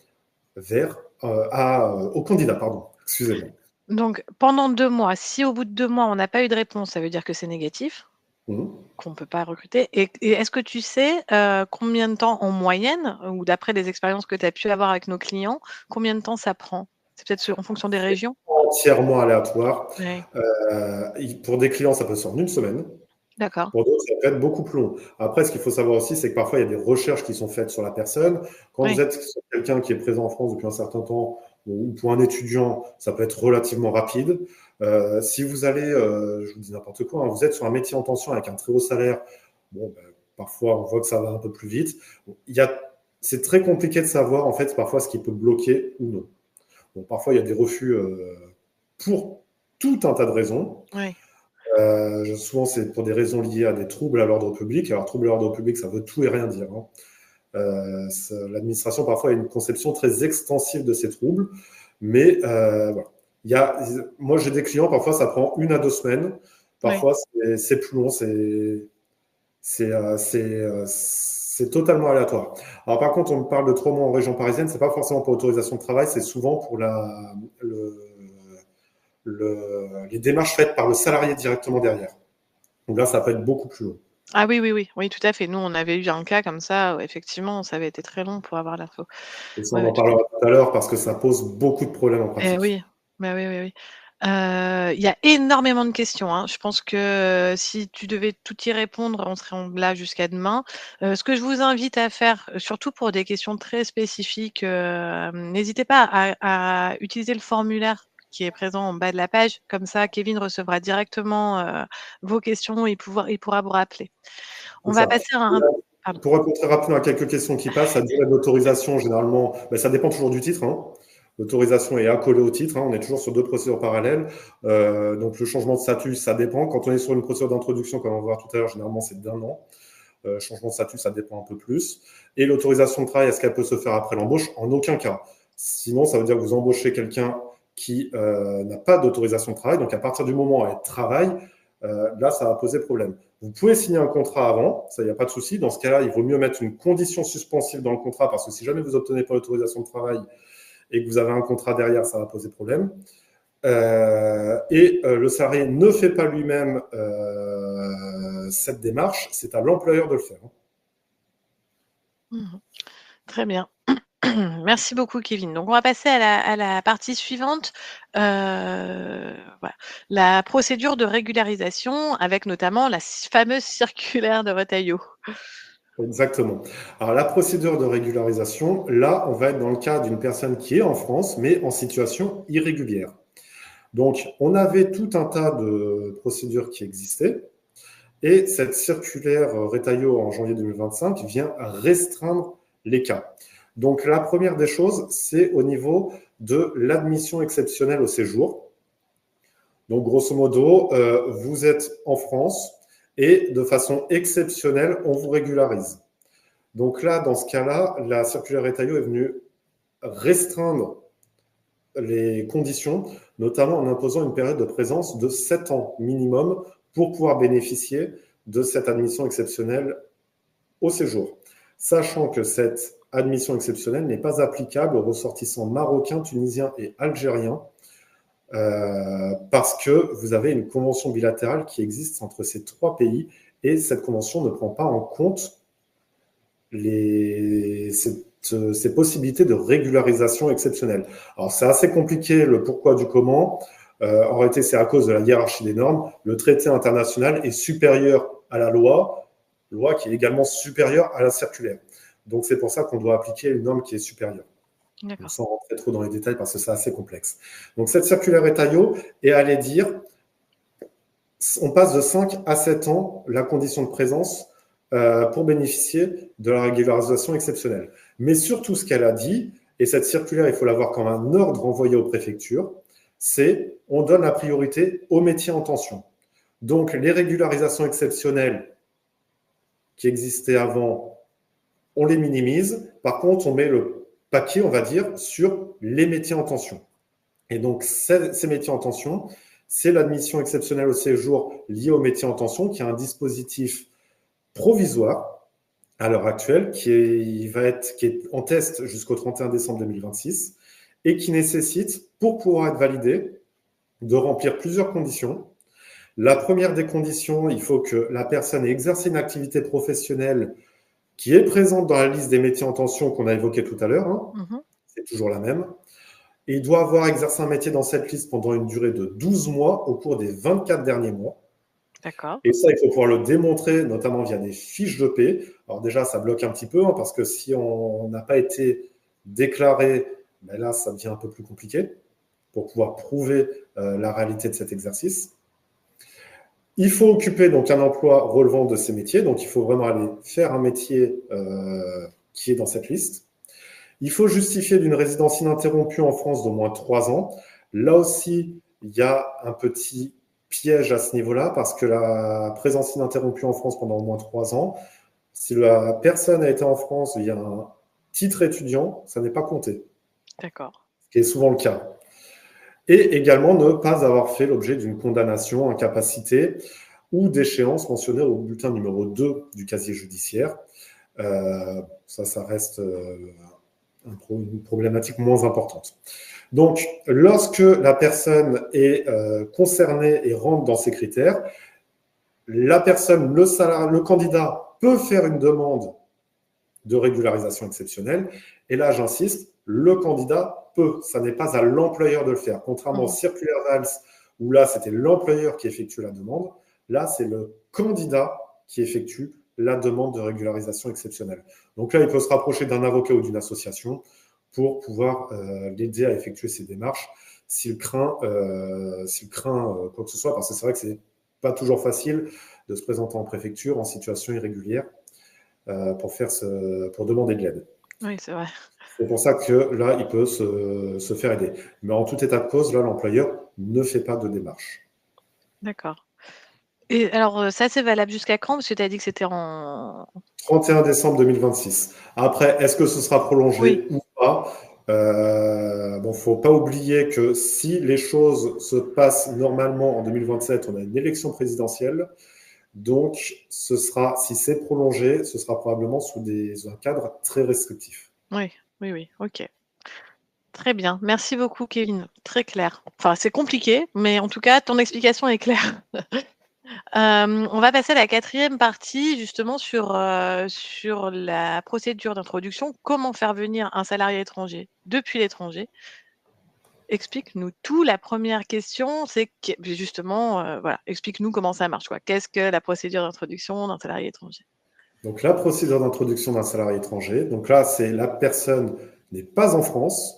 au candidat. Excusez-moi. Donc, pendant 2 mois, si au bout de 2 mois, on n'a pas eu de réponse, ça veut dire que c'est négatif, qu'on ne peut pas recruter. Et est-ce que tu sais combien de temps en moyenne, ou d'après les expériences que tu as pu avoir avec nos clients, combien de temps ça prend? C'est peut-être en fonction des régions? Entièrement aléatoire. Ouais. Pour des clients, ça peut se faire en 1 semaine. D'accord. Pour d'autres, ça peut être beaucoup plus long. Après, ce qu'il faut savoir aussi, c'est que parfois, il y a des recherches qui sont faites sur la personne. Quand vous êtes quelqu'un qui est présent en France depuis un certain temps, ou pour un étudiant, ça peut être relativement rapide. Si vous allez, je vous dis n'importe quoi, vous êtes sur un métier en tension avec un très haut salaire, parfois, on voit que ça va un peu plus vite. C'est très compliqué de savoir, en fait, parfois, ce qui peut bloquer ou non. Parfois, il y a des refus pour tout un tas de raisons. Oui. Souvent, c'est pour des raisons liées à des troubles à l'ordre public. Alors, troubles à l'ordre public, ça veut tout et rien dire. L'administration, parfois, a une conception très extensive de ces troubles. Mais voilà. Moi, j'ai des clients, parfois, ça prend 1 à 2 semaines. Parfois, c'est plus long. C'est totalement aléatoire. Alors, par contre, on me parle de 3 mois en région parisienne. C'est pas forcément pour autorisation de travail. C'est souvent pour les démarches faites par le salarié directement derrière. Donc là, ça peut être beaucoup plus long. Ah oui, tout à fait. Nous, on avait eu un cas comme ça, effectivement, ça avait été très long pour avoir l'info. Et ça, on en parlera tout à l'heure parce que ça pose beaucoup de problèmes en pratique. Oui. Oui. Il y a énormément de questions. Je pense que si tu devais tout y répondre, on serait là jusqu'à demain. Ce que je vous invite à faire, surtout pour des questions très spécifiques, n'hésitez pas à utiliser le formulaire qui est présent en bas de la page. Comme ça, Kevin recevra directement vos questions et il pourra vous rappeler. On va passer à un... Pour répondre très rapidement à quelques questions qui passent, la durée d'autorisation, généralement, ça dépend toujours du titre. L'autorisation est accolée au titre. On est toujours sur 2 procédures parallèles. Donc, le changement de statut, ça dépend. Quand on est sur une procédure d'introduction, comme on va voir tout à l'heure, généralement, c'est d'1 an. Changement de statut, ça dépend un peu plus. Et l'autorisation de travail, est-ce qu'elle peut se faire après l'embauche? En aucun cas. Sinon, ça veut dire que vous embauchez quelqu'un qui n'a pas d'autorisation de travail. Donc, à partir du moment où elle travaille, là, ça va poser problème. Vous pouvez signer un contrat avant, ça, il n'y a pas de souci. Dans ce cas-là, il vaut mieux mettre une condition suspensive dans le contrat parce que si jamais vous n'obtenez pas l'autorisation de travail, et que vous avez un contrat derrière, ça va poser problème. Le salarié ne fait pas lui-même cette démarche, c'est à l'employeur de le faire. Très bien. Merci beaucoup, Kevin. Donc, on va passer à la partie suivante. Voilà. La procédure de régularisation avec notamment la fameuse circulaire de Retailleau. Exactement. Alors, la procédure de régularisation, là, on va être dans le cas d'une personne qui est en France, mais en situation irrégulière. Donc, on avait tout un tas de procédures qui existaient. Et cette circulaire Retailleau en janvier 2025 vient restreindre les cas. Donc, la première des choses, c'est au niveau de l'admission exceptionnelle au séjour. Donc, grosso modo, vous êtes en France et de façon exceptionnelle, on vous régularise. Donc là, dans ce cas-là, la circulaire Retailleau est venue restreindre les conditions, notamment en imposant une période de présence de 7 ans minimum pour pouvoir bénéficier de cette admission exceptionnelle au séjour. Sachant que cette admission exceptionnelle n'est pas applicable aux ressortissants marocains, tunisiens et algériens, parce que vous avez une convention bilatérale qui existe entre ces 3 pays et cette convention ne prend pas en compte ces possibilités de régularisation exceptionnelle. Alors, c'est assez compliqué le pourquoi du comment. En réalité, c'est à cause de la hiérarchie des normes. Le traité international est supérieur à la loi qui est également supérieure à la circulaire. Donc, c'est pour ça qu'on doit appliquer une norme qui est supérieure. Sans rentrer trop dans les détails parce que c'est assez complexe. Donc, cette circulaire Retailleau est allée dire on passe de 5 à 7 ans la condition de présence pour bénéficier de la régularisation exceptionnelle. Mais surtout, ce qu'elle a dit, et cette circulaire, il faut la voir comme un ordre envoyé aux préfectures, c'est on donne la priorité aux métiers en tension. Donc, les régularisations exceptionnelles qui existaient avant, on les minimise. Par contre, on met le paquet, on va dire, sur les métiers en tension. Et donc, ces métiers en tension, c'est l'admission exceptionnelle au séjour liée aux métiers en tension, qui est un dispositif provisoire à l'heure actuelle, qui est en test jusqu'au 31 décembre 2026 et qui nécessite, pour pouvoir être validé, de remplir plusieurs conditions. La première des conditions, il faut que la personne ait exercé une activité professionnelle qui est présente dans la liste des métiers en tension qu'on a évoqué tout à l'heure. C'est toujours la même. Et il doit avoir exercé un métier dans cette liste pendant une durée de 12 mois au cours des 24 derniers mois. D'accord. Et ça, il faut pouvoir le démontrer, notamment via des fiches de paie. Alors déjà, ça bloque un petit peu, parce que si on n'a pas été déclaré, ben là, ça devient un peu plus compliqué pour pouvoir prouver la réalité de cet exercice. Il faut occuper donc un emploi relevant de ces métiers. Donc, il faut vraiment aller faire un métier qui est dans cette liste. Il faut justifier d'une résidence ininterrompue en France d'au moins 3 ans. Là aussi, il y a un petit piège à ce niveau-là parce que la présence ininterrompue en France pendant au moins 3 ans, si la personne a été en France via un titre étudiant, ça n'est pas compté. D'accord. Ce qui est souvent le cas. Et également ne pas avoir fait l'objet d'une condamnation, incapacité ou d'échéance mentionnée au bulletin numéro 2 du casier judiciaire. Ça reste une problématique moins importante. Donc, lorsque la personne est concernée et rentre dans ces critères, la personne, le candidat peut faire une demande de régularisation exceptionnelle. Et là, j'insiste, le candidat peut. Ça n'est pas à l'employeur de le faire. Contrairement au circulaire Valls, où là, c'était l'employeur qui effectue la demande. Là, c'est le candidat qui effectue la demande de régularisation exceptionnelle. Donc là, il peut se rapprocher d'un avocat ou d'une association pour pouvoir l'aider à effectuer ces démarches s'il craint quoi que ce soit, parce que c'est vrai que c'est pas toujours facile de se présenter en préfecture en situation irrégulière pour demander de l'aide. Oui, c'est vrai. C'est pour ça que là, il peut se faire aider. Mais en tout état de cause, là, l'employeur ne fait pas de démarche. D'accord. Et alors, ça, c'est valable jusqu'à quand? Parce que tu as dit que c'était en 31 décembre 2026. Après, est-ce que ce sera prolongé ou pas? Bon, faut pas oublier que si les choses se passent normalement en 2027, on a une élection présidentielle. Donc, si c'est prolongé, ce sera probablement sous un cadre très restrictif. Oui, ok. Très bien. Merci beaucoup, Kevin. Très clair. Enfin, c'est compliqué, mais en tout cas, ton explication est claire. On va passer à la quatrième partie, justement, sur la procédure d'introduction. Comment faire venir un salarié étranger depuis l'étranger? Explique-nous tout. La première question, c'est que, justement, voilà, explique-nous comment ça marche, quoi. Qu'est-ce que la procédure d'introduction d'un salarié étranger? Donc, la procédure d'introduction d'un salarié étranger, donc là, c'est la personne n'est pas en France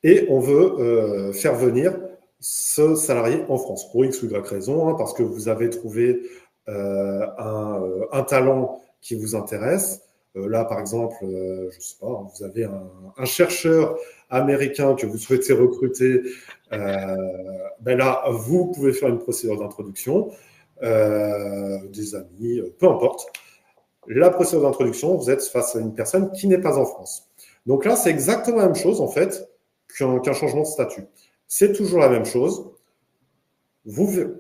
et on veut faire venir ce salarié en France pour X ou Y raison, hein, parce que vous avez trouvé un talent qui vous intéresse. Là, par exemple, je sais pas, vous avez un chercheur américain que vous souhaitez recruter. Ben là, vous pouvez faire une procédure d'introduction, des amis, peu importe. La procédure d'introduction, vous êtes face à une personne qui n'est pas en France. Donc là, c'est exactement la même chose, en fait, qu'un changement de statut. C'est toujours la même chose.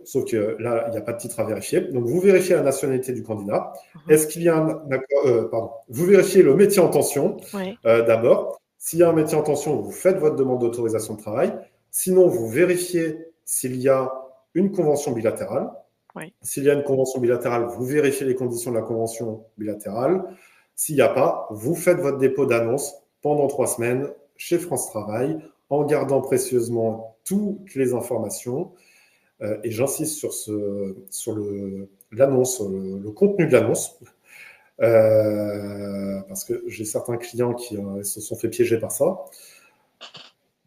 Sauf que là, il n'y a pas de titre à vérifier. Donc, vous vérifiez la nationalité du candidat. Est-ce qu'il y a un accord, pardon. Vous vérifiez le métier en tension, Oui. d'abord. S'il y a un métier en tension, vous faites votre demande d'autorisation de travail. Sinon, vous vérifiez s'il y a une convention bilatérale. Oui. S'il y a une convention bilatérale, vous vérifiez les conditions de la convention bilatérale. S'il n'y a pas, vous faites votre dépôt d'annonce pendant 3 semaines chez France Travail en gardant précieusement toutes les informations. Et j'insiste sur l'annonce, le contenu de l'annonce, parce que j'ai certains clients qui se sont fait piéger par ça.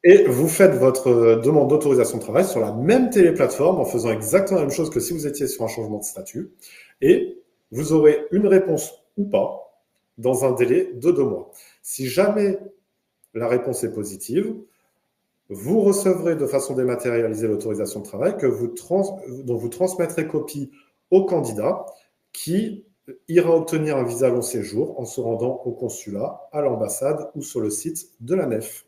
Et vous faites votre demande d'autorisation de travail sur la même téléplateforme en faisant exactement la même chose que si vous étiez sur un changement de statut. Et vous aurez une réponse ou pas dans un délai de 2 mois. Si jamais la réponse est positive, vous recevrez de façon dématérialisée l'autorisation de travail dont vous transmettrez copie au candidat qui ira obtenir un visa long séjour en se rendant au consulat, à l'ambassade ou sur le site de la NEF.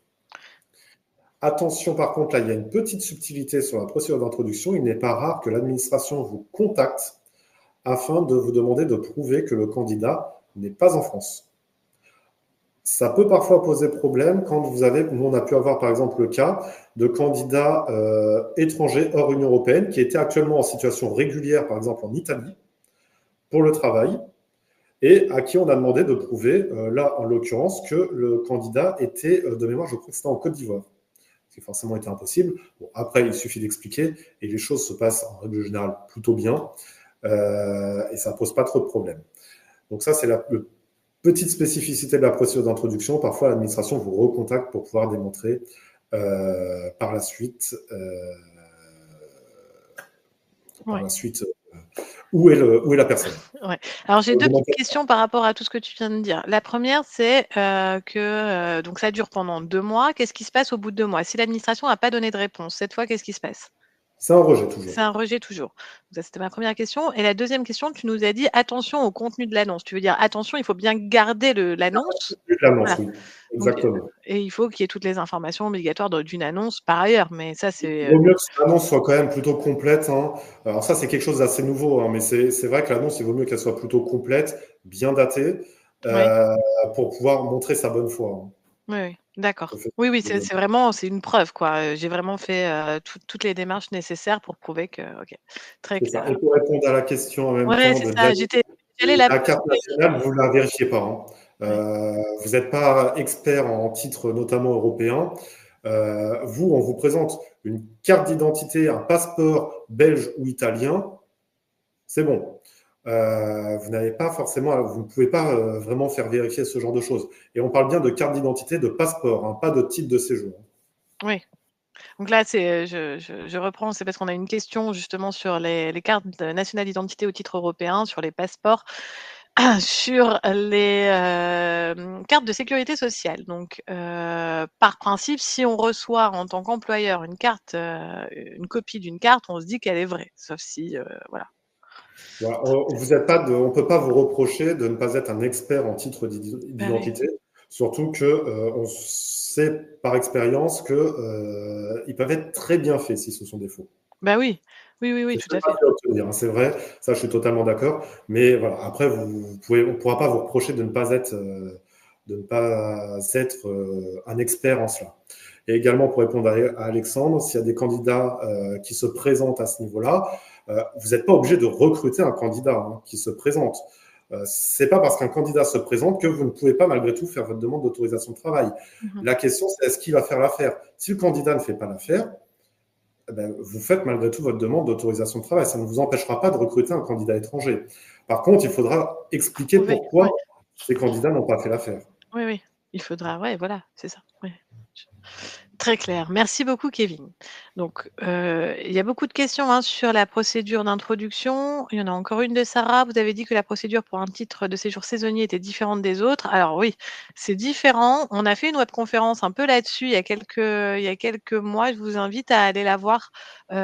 Attention, par contre, là, il y a une petite subtilité sur la procédure d'introduction. Il n'est pas rare que l'administration vous contacte afin de vous demander de prouver que le candidat n'est pas en France. Ça peut parfois poser problème quand nous on a pu avoir par exemple le cas de candidats étrangers hors Union européenne qui étaient actuellement en situation régulière, par exemple en Italie, pour le travail, et à qui on a demandé de prouver, là en l'occurrence, que le candidat était, de mémoire, je crois que c'était en Côte d'Ivoire. Ce qui forcément était impossible. Bon, après, il suffit d'expliquer et les choses se passent en règle générale plutôt bien et ça ne pose pas trop de problèmes. Donc ça, c'est la petite spécificité de la procédure d'introduction. Parfois, l'administration vous recontacte pour pouvoir démontrer par la suite, où est la personne. Ouais. Alors, j'ai 2 petites questions par rapport à tout ce que tu viens de dire. La première, c'est que donc ça dure pendant 2 mois. Qu'est-ce qui se passe au bout de 2 mois? Si l'administration n'a pas donné de réponse, cette fois, qu'est-ce qui se passe? C'est un rejet toujours. C'est un rejet toujours. Ça, c'était ma première question. Et la deuxième question, tu nous as dit attention au contenu de l'annonce. Tu veux dire attention, il faut bien garder l'annonce. L'annonce, Voilà. oui, Donc, exactement. et il faut qu'il y ait toutes les informations obligatoires d'une annonce par ailleurs. Mais ça, c'est. Il vaut mieux que l'annonce soit quand même plutôt complète, hein. Alors ça, c'est quelque chose d'assez nouveau, hein, mais c'est vrai que l'annonce, il vaut mieux qu'elle soit plutôt complète, bien datée, Oui. pour pouvoir montrer sa bonne foi, hein. Oui, d'accord. Oui, c'est vraiment une preuve, quoi. J'ai vraiment fait toutes les démarches nécessaires pour prouver que OK, très C'est ça. clair. Et pour répondre à la question en même Ouais, temps c'est de ça, j'allais la la carte poser. nationale, vous ne la vérifiez pas, hein. Ouais. Vous n'êtes pas expert en titres, notamment européens. Vous, on vous présente une carte d'identité, un passeport belge ou italien, c'est bon. Vous n'avez pas forcément, vous ne pouvez pas vraiment faire vérifier ce genre de choses. Et on parle bien de carte d'identité, de passeport, hein, pas de titre de séjour. Oui. Donc là, je reprends, c'est parce qu'on a une question justement sur les cartes nationales d'identité au titre européen, sur les passeports, sur les cartes de sécurité sociale. Donc, par principe, si on reçoit en tant qu'employeur une copie d'une carte, on se dit qu'elle est vraie, sauf si, voilà. Voilà, on ne peut pas vous reprocher de ne pas être un expert en titre Bah oui. d'identité, surtout que on sait par expérience que ils peuvent être très bien faits si ce sont des faux. Bah oui. Oui, tout C'est à pas fait. fait à obtenir, hein, c'est vrai, ça je suis totalement d'accord. Mais voilà, après on pourra pas vous reprocher de ne pas être un expert en cela. Et également, pour répondre à Alexandre, s'il y a des candidats qui se présentent à ce niveau-là, vous n'êtes pas obligé de recruter un candidat qui se présente. C'est pas parce qu'un candidat se présente que vous ne pouvez pas malgré tout faire votre demande d'autorisation de travail. La question, c'est est-ce qu'il va faire l'affaire? Si le candidat ne fait pas l'affaire, vous faites malgré tout votre demande d'autorisation de travail. Ça ne vous empêchera pas de recruter un candidat étranger. Par contre, il faudra expliquer pourquoi ces candidats n'ont pas fait l'affaire. Oui, oui. Il faudra, voilà, c'est ça. Ouais. Très clair. Merci beaucoup, Kevin. Donc, il y a beaucoup de questions sur la procédure d'introduction. Il y en a encore une de Sarah. Vous avez dit que la procédure pour un titre de séjour saisonnier était différente des autres. Alors oui, c'est différent. On a fait une webconférence un peu là-dessus il y a quelques mois. Je vous invite à aller la voir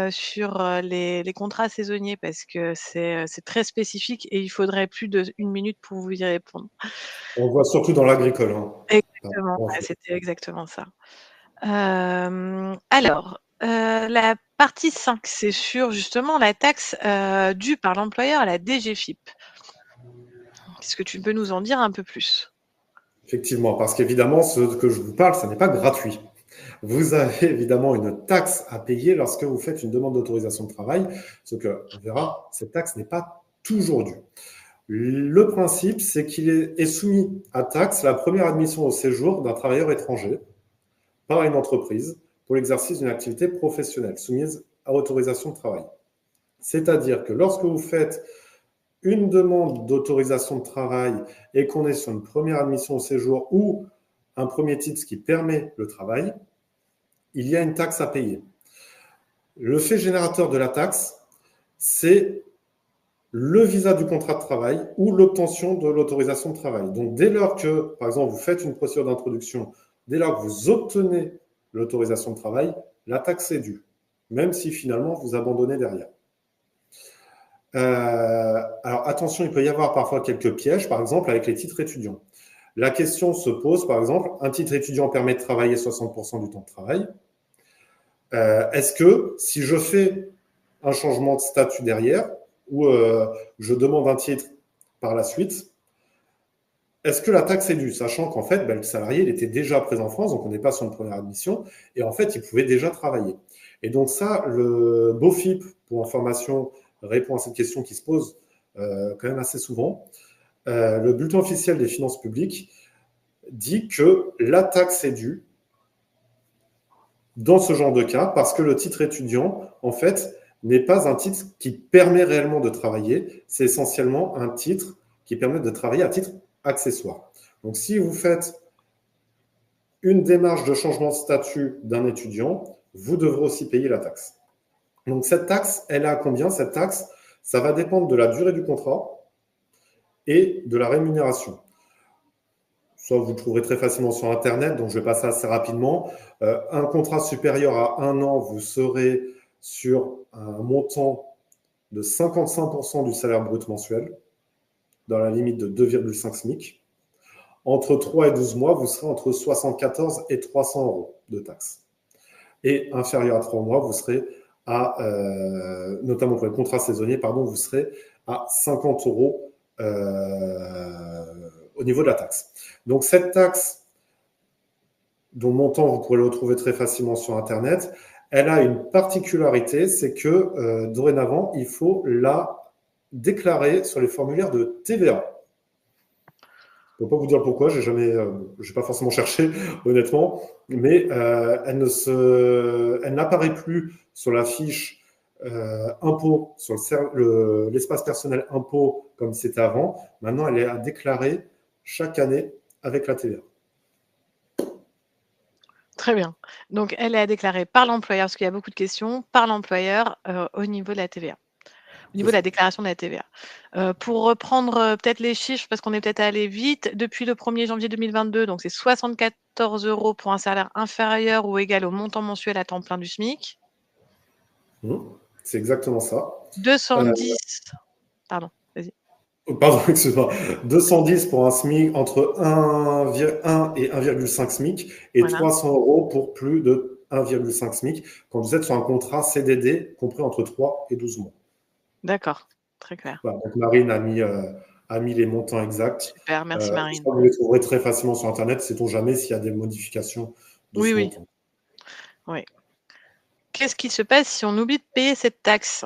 sur les contrats saisonniers parce que c'est très spécifique et il faudrait plus d'1 minute pour vous y répondre. On le voit surtout dans l'agricole. Exactement, c'était exactement ça. Alors, la partie 5, c'est sur justement la taxe due par l'employeur à la DGFiP. Est-ce que tu peux nous en dire un peu plus? Effectivement, parce qu'évidemment, ce que je vous parle, ça n'est pas gratuit. Vous avez évidemment une taxe à payer lorsque vous faites une demande d'autorisation de travail, ce que, on verra, cette taxe n'est pas toujours due. Le principe, c'est qu'il est soumis à taxe la première admission au séjour d'un travailleur étranger par une entreprise pour l'exercice d'une activité professionnelle soumise à autorisation de travail. C'est-à-dire que lorsque vous faites une demande d'autorisation de travail et qu'on est sur une première admission au séjour ou un premier titre qui permet le travail, il y a une taxe à payer. Le fait générateur de la taxe, c'est le visa du contrat de travail ou l'obtention de l'autorisation de travail. Donc, dès lors que, par exemple, vous faites une procédure d'introduction, dès lors que vous obtenez l'autorisation de travail, la taxe est due, même si finalement vous abandonnez derrière. Alors, attention, il peut y avoir parfois quelques pièges, par exemple, avec les titres étudiants. La question se pose, par exemple, un titre étudiant permet de travailler 60% du temps de travail. Est-ce que si je fais un changement de statut derrière, ou je demande un titre par la suite, est-ce que la taxe est due? Sachant qu'en fait, le salarié il était déjà présent en France, donc on n'est pas sur une première admission, et en fait, il pouvait déjà travailler. Et donc ça, le BOFIP, pour information, répond à cette question qui se pose quand même assez souvent. Le bulletin officiel des finances publiques dit que la taxe est due dans ce genre de cas parce que le titre étudiant, en fait, n'est pas un titre qui permet réellement de travailler, c'est essentiellement un titre qui permet de travailler à titre accessoire. Donc, si vous faites une démarche de changement de statut d'un étudiant, vous devrez aussi payer la taxe. Donc, cette taxe, elle est à combien? Cette taxe, ça va dépendre de la durée du contrat et de la rémunération. Soit vous le trouverez très facilement sur Internet, donc je vais passer assez rapidement. Un contrat supérieur à 1 an, vous serez sur un montant de 55% du salaire brut mensuel, dans la limite de 2,5 SMIC. Entre 3 et 12 mois, vous serez entre 74 et 300 euros de taxes. Et inférieur à 3 mois, vous serez à, notamment pour les contrats saisonniers, vous serez à 50 euros au niveau de la taxe. Donc cette taxe, dont le montant, vous pourrez le retrouver très facilement sur Internet, elle a une particularité, c'est que dorénavant, il faut la déclarer sur les formulaires de TVA. Je ne peux pas vous dire pourquoi, j'ai pas forcément cherché, honnêtement, mais elle n'apparaît plus sur la fiche impôt, sur l'espace personnel impôt comme c'était avant. Maintenant, elle est à déclarer chaque année avec la TVA. Très bien. Donc, elle est à déclarer par l'employeur, parce qu'il y a beaucoup de questions, par l'employeur au niveau de la TVA, au niveau de la déclaration de la TVA. Pour reprendre peut-être les chiffres, parce qu'on est peut-être allé vite, depuis le 1er janvier 2022, donc c'est 74 euros pour un salaire inférieur ou égal au montant mensuel à temps plein du SMIC. C'est exactement ça. 210, pardon, vas-y. Pardon, excuse-moi. 210 pour un SMIC entre 1 et 1,5 SMIC et Voilà. 300 euros pour plus de 1,5 SMIC quand vous êtes sur un contrat CDD compris entre 3 et 12 mois. D'accord, très clair. Voilà, donc Marine a mis a mis les montants exacts. Super, merci Je Marine. crois que vous les trouverez très facilement sur Internet, sait-on jamais s'il y a des modifications de Oui, ce oui, montant. oui. Qu'est-ce qui se passe si on oublie de payer cette taxe?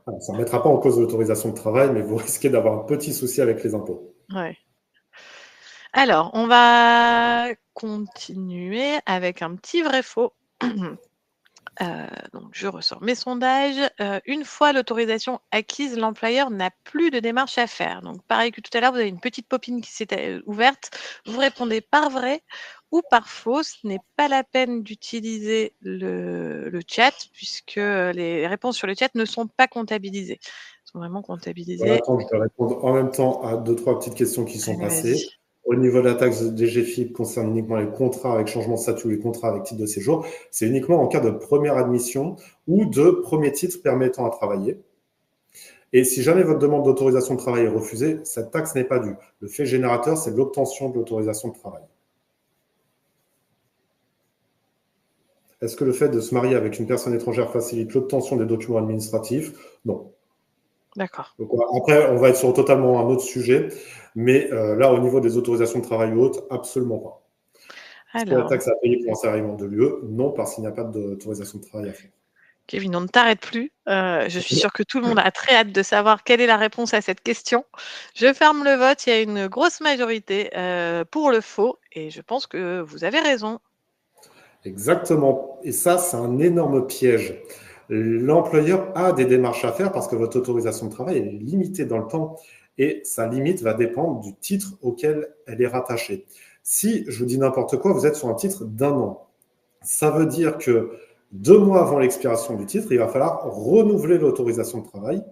Alors, ça ne mettra pas en cause l'autorisation de travail, mais vous risquez d'avoir un petit souci avec les impôts. Ouais. Alors, on va continuer avec un petit vrai-faux. Donc je ressors mes sondages. Une fois l'autorisation acquise, l'employeur n'a plus de démarche à faire. Donc pareil que tout à l'heure, vous avez une petite popine qui s'est ouverte. Vous répondez par vrai ou par faux. Ce n'est pas la peine d'utiliser le chat puisque les réponses sur le chat ne sont pas comptabilisées. Elles sont vraiment Voilà, comptabilisées. attends, je vais répondre en même temps à 2-3 petites questions qui sont Allez, passées. vas-y. Au niveau de la taxe DGFiP concerne uniquement les contrats avec changement de statut ou les contrats avec titre de séjour. C'est uniquement en cas de première admission ou de premier titre permettant à travailler. Et si jamais votre demande d'autorisation de travail est refusée, cette taxe n'est pas due. Le fait générateur, c'est l'obtention de l'autorisation de travail. Est-ce que le fait de se marier avec une personne étrangère facilite l'obtention des documents administratifs? Non. D'accord. Donc, après, on va être sur totalement un autre sujet, mais là, au niveau des autorisations de travail ou autres, absolument pas. Est-ce que la Alors, taxe à payer pour un salarié de l'UE? Non, parce qu'il n'y a pas d'autorisation de travail à faire. Kevin, on ne t'arrête plus. Je suis sûre que tout le monde a très hâte de savoir quelle est la réponse à cette question. Je ferme le vote. Il y a une grosse majorité pour le faux et je pense que vous avez raison. Exactement. Et ça, c'est un énorme piège. L'employeur a des démarches à faire parce que votre autorisation de travail est limitée dans le temps et sa limite va dépendre du titre auquel elle est rattachée. Si, je vous dis n'importe quoi, vous êtes sur un titre d'1 an, ça veut dire que 2 mois avant l'expiration du titre, il va falloir renouveler l'autorisation de travail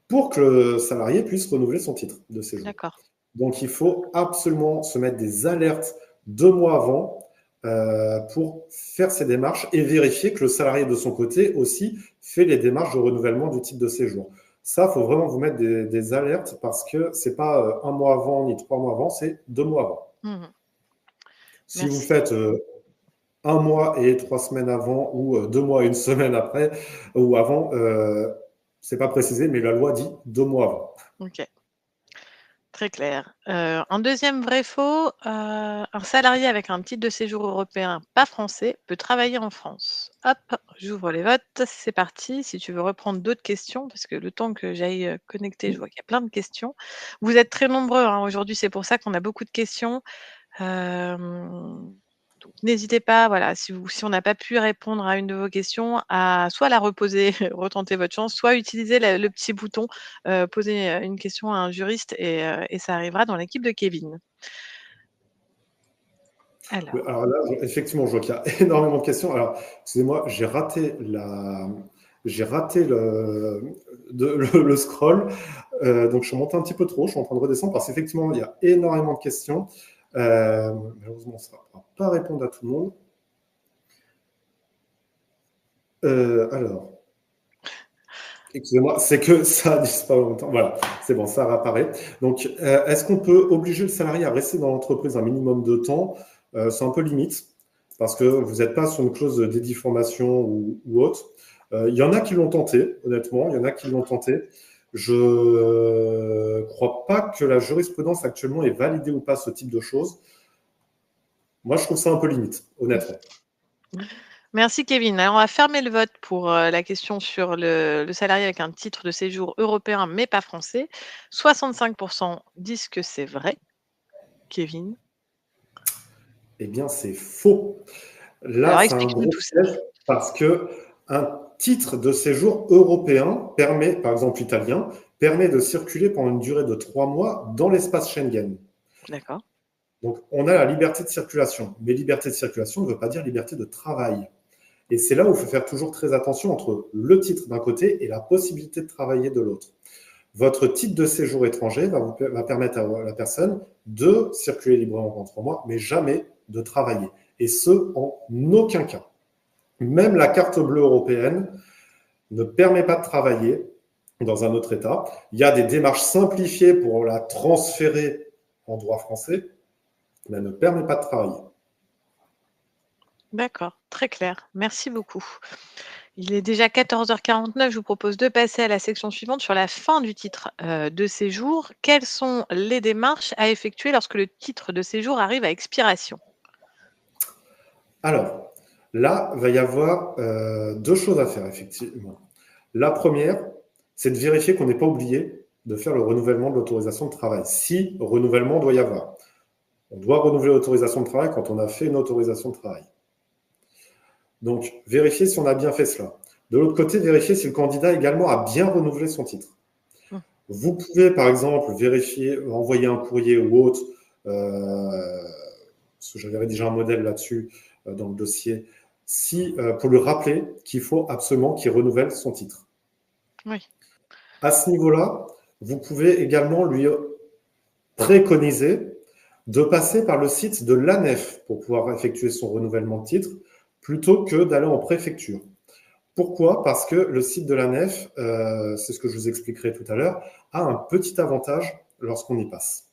pour que le salarié puisse renouveler son titre de séjour. D'accord. Donc, il faut absolument se mettre des alertes 2 mois avant pour faire ces démarches et vérifier que le salarié de son côté aussi fait les démarches de renouvellement du titre de séjour. Ça, il faut vraiment vous mettre des alertes parce que ce n'est pas 1 mois avant ni 3 mois avant, c'est 2 mois avant. Mmh. Si vous Merci. faites 1 mois et 3 semaines avant ou 2 mois et une semaine après ou avant, c'est pas précisé, mais la loi dit 2 mois avant. OK. Très clair. Un deuxième vrai-faux, un salarié avec un titre de séjour européen, pas français, peut travailler en France. Hop, j'ouvre les votes, c'est parti. Si tu veux reprendre d'autres questions, parce que le temps que j'aille, connecter, je vois qu'il y a plein de questions. Vous êtes très nombreux, hein, aujourd'hui, c'est pour ça qu'on a beaucoup de questions. Donc n'hésitez pas, voilà, si on n'a pas pu répondre à une de vos questions, à soit la reposer, retenter votre chance, soit utiliser le petit bouton, poser, une question à un juriste et ça arrivera dans l'équipe de Kevin. Oui, Alors, alors là, effectivement, je vois qu'il y a énormément de questions. Alors, excusez-moi, j'ai raté le scroll. Donc, je suis monté un petit peu trop. Je suis en train de redescendre parce qu'effectivement, il y a énormément de questions. Malheureusement, ça ne va pas répondre à tout le monde. Alors, excusez-moi, c'est que ça a disparu en même temps. Voilà, c'est bon, ça réapparaît. Donc, est-ce qu'on peut obliger le salarié à rester dans l'entreprise un minimum de temps? C'est un peu limite, parce que vous n'êtes pas sur une clause d'édiformation ou autre. Il y en a qui l'ont tenté, honnêtement, il y en a qui l'ont tenté. Je ne crois pas que la jurisprudence actuellement ait validé ou pas ce type de choses. Moi, je trouve ça un peu limite, honnêtement. merci Kevin. Alors on va fermer le vote pour, la question sur le salarié avec un titre de séjour européen mais pas français. 65 disent que c'est vrai. Kevin? Eh bien, c'est faux. Là, Alors c'est un explique-nous gros tout ça. piège parce que un titre de séjour européen permet, par exemple italien, permet de circuler pendant une durée de 3 mois dans l'espace Schengen. D'accord. Donc, on a la liberté de circulation. Mais liberté de circulation ne veut pas dire liberté de travail. Et c'est là où il faut faire toujours très attention entre le titre d'un côté et la possibilité de travailler de l'autre. Votre titre de séjour étranger va permettre à la personne de circuler librement pendant 3 mois, mais jamais de travailler. Et ce, en aucun cas. Même la carte bleue européenne ne permet pas de travailler dans un autre État. Il y a des démarches simplifiées pour la transférer en droit français, mais elle ne permet pas de travailler. D'accord, très clair. Merci beaucoup. Il est déjà 14h49. Je vous propose de passer à la section suivante sur la fin du titre de séjour. Quelles sont les démarches à effectuer lorsque le titre de séjour arrive à expiration? Alors, là, va y avoir 2 choses à faire, effectivement. La première, c'est de vérifier qu'on n'ait pas oublié de faire le renouvellement de l'autorisation de travail. Si renouvellement doit y avoir. On doit renouveler l'autorisation de travail quand on a fait une autorisation de travail. Donc, vérifier si on a bien fait cela. De l'autre côté, vérifier si le candidat également a bien renouvelé son titre. Mmh. Vous pouvez, par exemple, vérifier, envoyer un courrier ou autre, parce que j'avais rédigé un modèle là-dessus dans le dossier, pour lui rappeler qu'il faut absolument qu'il renouvelle son titre. Oui. À ce niveau-là, vous pouvez également lui préconiser de passer par le site de l'ANEF pour pouvoir effectuer son renouvellement de titre plutôt que d'aller en préfecture. Pourquoi? Parce que le site de l'ANEF, c'est ce que je vous expliquerai tout à l'heure, a un petit avantage lorsqu'on y passe.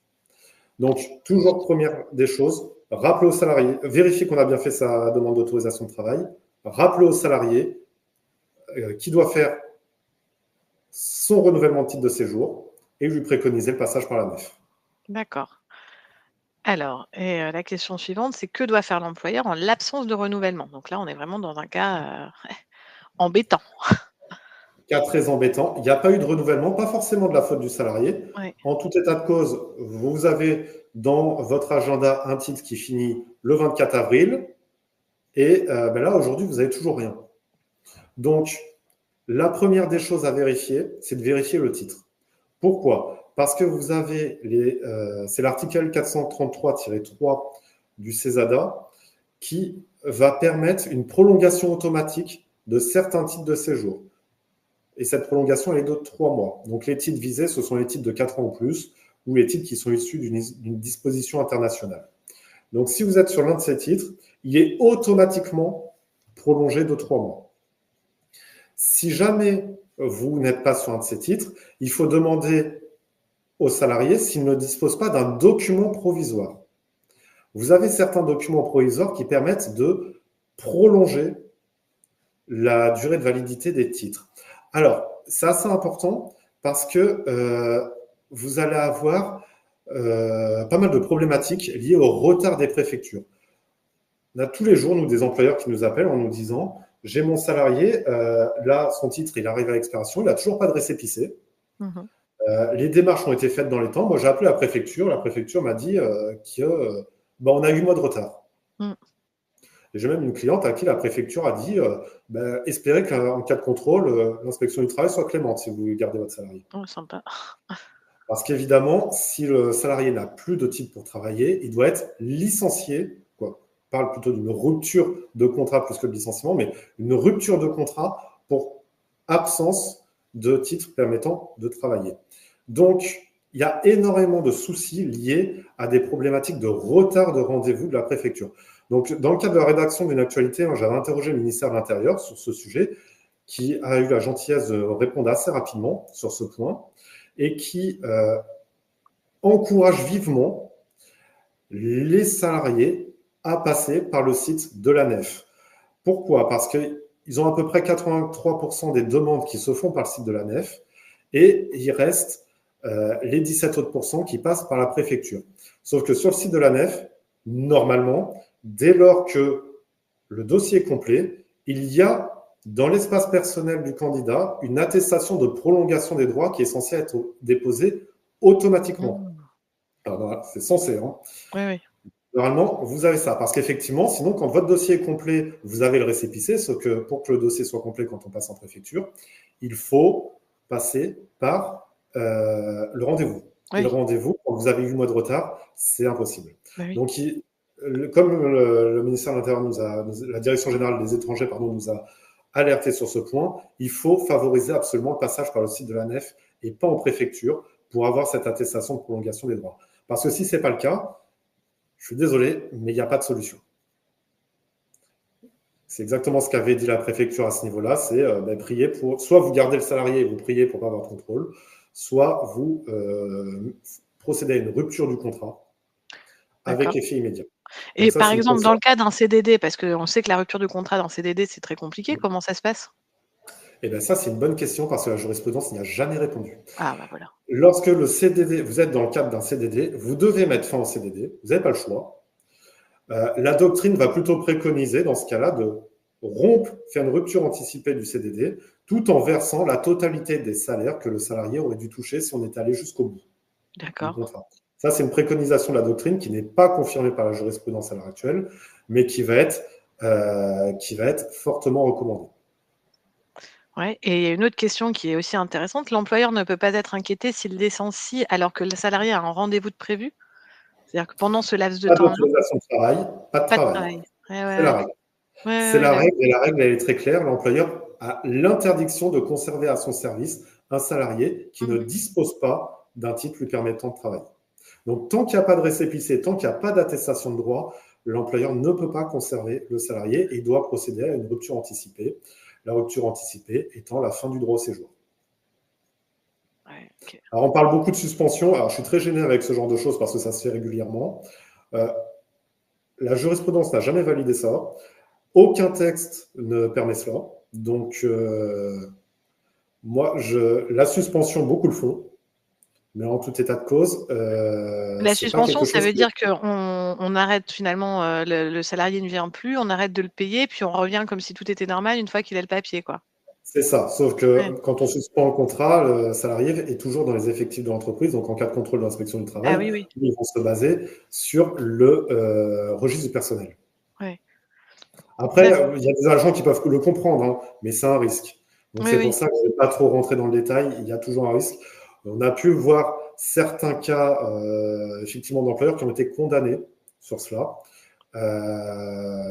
Donc, toujours première des choses, rappeler au salarié, vérifier qu'on a bien fait sa demande d'autorisation de travail, rappeler au salarié qui doit faire son renouvellement de titre de séjour et lui préconiser le passage par l'ANEF. D'accord. Alors la question suivante, c'est que doit faire l'employeur en l'absence de renouvellement? Donc là, on est vraiment dans un cas, embêtant. Cas très embêtant, il n'y a pas eu de renouvellement, pas forcément de la faute du salarié. Ouais. En tout état de cause, vous avez dans votre agenda un titre qui finit le 24 avril et là, aujourd'hui, vous n'avez toujours rien. Donc, la première des choses à vérifier, c'est de vérifier le titre. Pourquoi? Parce que vous avez c'est l'article 433-3 du CESADA qui va permettre une prolongation automatique de certains titres de séjour. Et cette prolongation, elle est de 3 mois. Donc les titres visés, ce sont les titres de 4 ans ou plus, ou les titres qui sont issus d'une disposition internationale. Donc si vous êtes sur l'un de ces titres, il est automatiquement prolongé de 3 mois. Si jamais vous n'êtes pas sur un de ces titres, il faut demander au salarié s'il ne dispose pas d'un document provisoire. Vous avez certains documents provisoires qui permettent de prolonger la durée de validité des titres. Alors, c'est assez important parce que vous allez avoir pas mal de problématiques liées au retard des préfectures. On a tous les jours, nous, des employeurs qui nous appellent en nous disant « J'ai mon salarié, là, son titre, il arrive à l'expiration, il n'a toujours pas de récépissé. Mmh. Les démarches ont été faites dans les temps. Moi, j'ai appelé la préfecture m'a dit qu'on a 8 mois de retard. Mmh. Et j'ai même une cliente à qui la préfecture a dit espérez qu'en cas de contrôle, l'inspection du travail soit clémente si vous gardez votre salarié. Oh, sympa. Parce qu'évidemment, si le salarié n'a plus de titre pour travailler, il doit être licencié. On parle plutôt d'une rupture de contrat plus que de licenciement, mais une rupture de contrat pour absence de titre permettant de travailler. Donc, il y a énormément de soucis liés à des problématiques de retard de rendez-vous de la préfecture. Donc, dans le cadre de la rédaction d'une actualité, j'avais interrogé le ministère de l'Intérieur sur ce sujet, qui a eu la gentillesse de répondre assez rapidement sur ce point et qui encourage vivement les salariés à passer par le site de l'ANEF. Pourquoi? Parce qu'ils ont à peu près 83% des demandes qui se font par le site de l'ANEF et il reste les 17 autres pourcents qui passent par la préfecture. Sauf que sur le site de l'ANEF, normalement, dès lors que le dossier est complet, il y a dans l'espace personnel du candidat une attestation de prolongation des droits qui est censée être déposée automatiquement. Mmh. Alors, voilà, c'est censé. Hein. Oui, oui. Normalement, vous avez ça. Parce qu'effectivement, sinon, quand votre dossier est complet, vous avez le récépissé. Sauf que pour que le dossier soit complet quand on passe en préfecture, il faut passer par le rendez-vous. Oui. Et le rendez-vous, quand vous avez 8 mois de retard, c'est impossible. Bah oui. Donc, comme le ministère de l'Intérieur la Direction générale des étrangers, nous a alerté sur ce point, il faut favoriser absolument le passage par le site de l'ANEF et pas en préfecture pour avoir cette attestation de prolongation des droits. Parce que si ce n'est pas le cas, je suis désolé, mais il n'y a pas de solution. C'est exactement ce qu'avait dit la préfecture à ce niveau-là, c'est prier pour, soit vous gardez le salarié et vous priez pour ne pas avoir de contrôle, soit vous procédez à une rupture du contrat avec effet immédiat. Et ça, par exemple, dans le cas d'un CDD, parce qu'on sait que la rupture du contrat d'un CDD, c'est très compliqué, comment ça se passe? Eh bien, ça, c'est une bonne question parce que la jurisprudence n'y a jamais répondu. Ah, bah voilà. Lorsque le CDD, vous êtes dans le cadre d'un CDD, vous devez mettre fin au CDD, vous n'avez pas le choix. La doctrine va plutôt préconiser, dans ce cas-là, de rompre, faire une rupture anticipée du CDD, tout en versant la totalité des salaires que le salarié aurait dû toucher si on est allé jusqu'au bout du D'accord. contrat. Ça, c'est une préconisation de la doctrine qui n'est pas confirmée par la jurisprudence à l'heure actuelle, mais qui va être fortement recommandée. Ouais, et il y a une autre question qui est aussi intéressante. L'employeur ne peut pas être inquiété s'il licencie alors que le salarié a un rendez-vous de prévu? C'est-à-dire que pendant ce laps de Pas temps-là, d'autorisation de travail, pas de pas de travail. travail. Ouais, ouais, C'est la ouais. règle. Ouais, ouais, C'est ouais, la d'accord. règle et la règle, elle est très claire. L'employeur a l'interdiction de conserver à son service un salarié qui ne Mmh. dispose pas d'un titre lui permettant de travailler. Donc, tant qu'il n'y a pas de récépissé, tant qu'il n'y a pas d'attestation de droit, l'employeur ne peut pas conserver le salarié et doit procéder à une rupture anticipée. La rupture anticipée étant la fin du droit au séjour. Ouais, OK. Alors, on parle beaucoup de suspension. Alors, je suis très gêné avec ce genre de choses parce que ça se fait régulièrement. Euh, la jurisprudence n'a jamais validé ça. Aucun texte ne permet cela. Donc, moi, la suspension, beaucoup le font. Mais en tout état de cause, La c'est pas suspension, quelque ça chose veut qui est. dire qu'on arrête finalement, le salarié ne vient plus, on arrête de le payer, puis on revient comme si tout était normal une fois qu'il a le papier, quoi? C'est ça. Sauf Ouais. que quand on suspend le contrat, le salarié est toujours dans les effectifs de l'entreprise. Donc, en cas de contrôle de l'inspection du Ah travail, oui, oui. ils vont se baser sur le registre du personnel. Ouais. Après, D'accord. il y a des agents qui peuvent le comprendre, hein, mais c'est un risque. Donc, Oui, c'est pour oui. ça que je ne vais pas trop rentrer dans le détail. Il y a toujours un risque. On a pu voir certains cas, effectivement, d'employeurs qui ont été condamnés sur cela.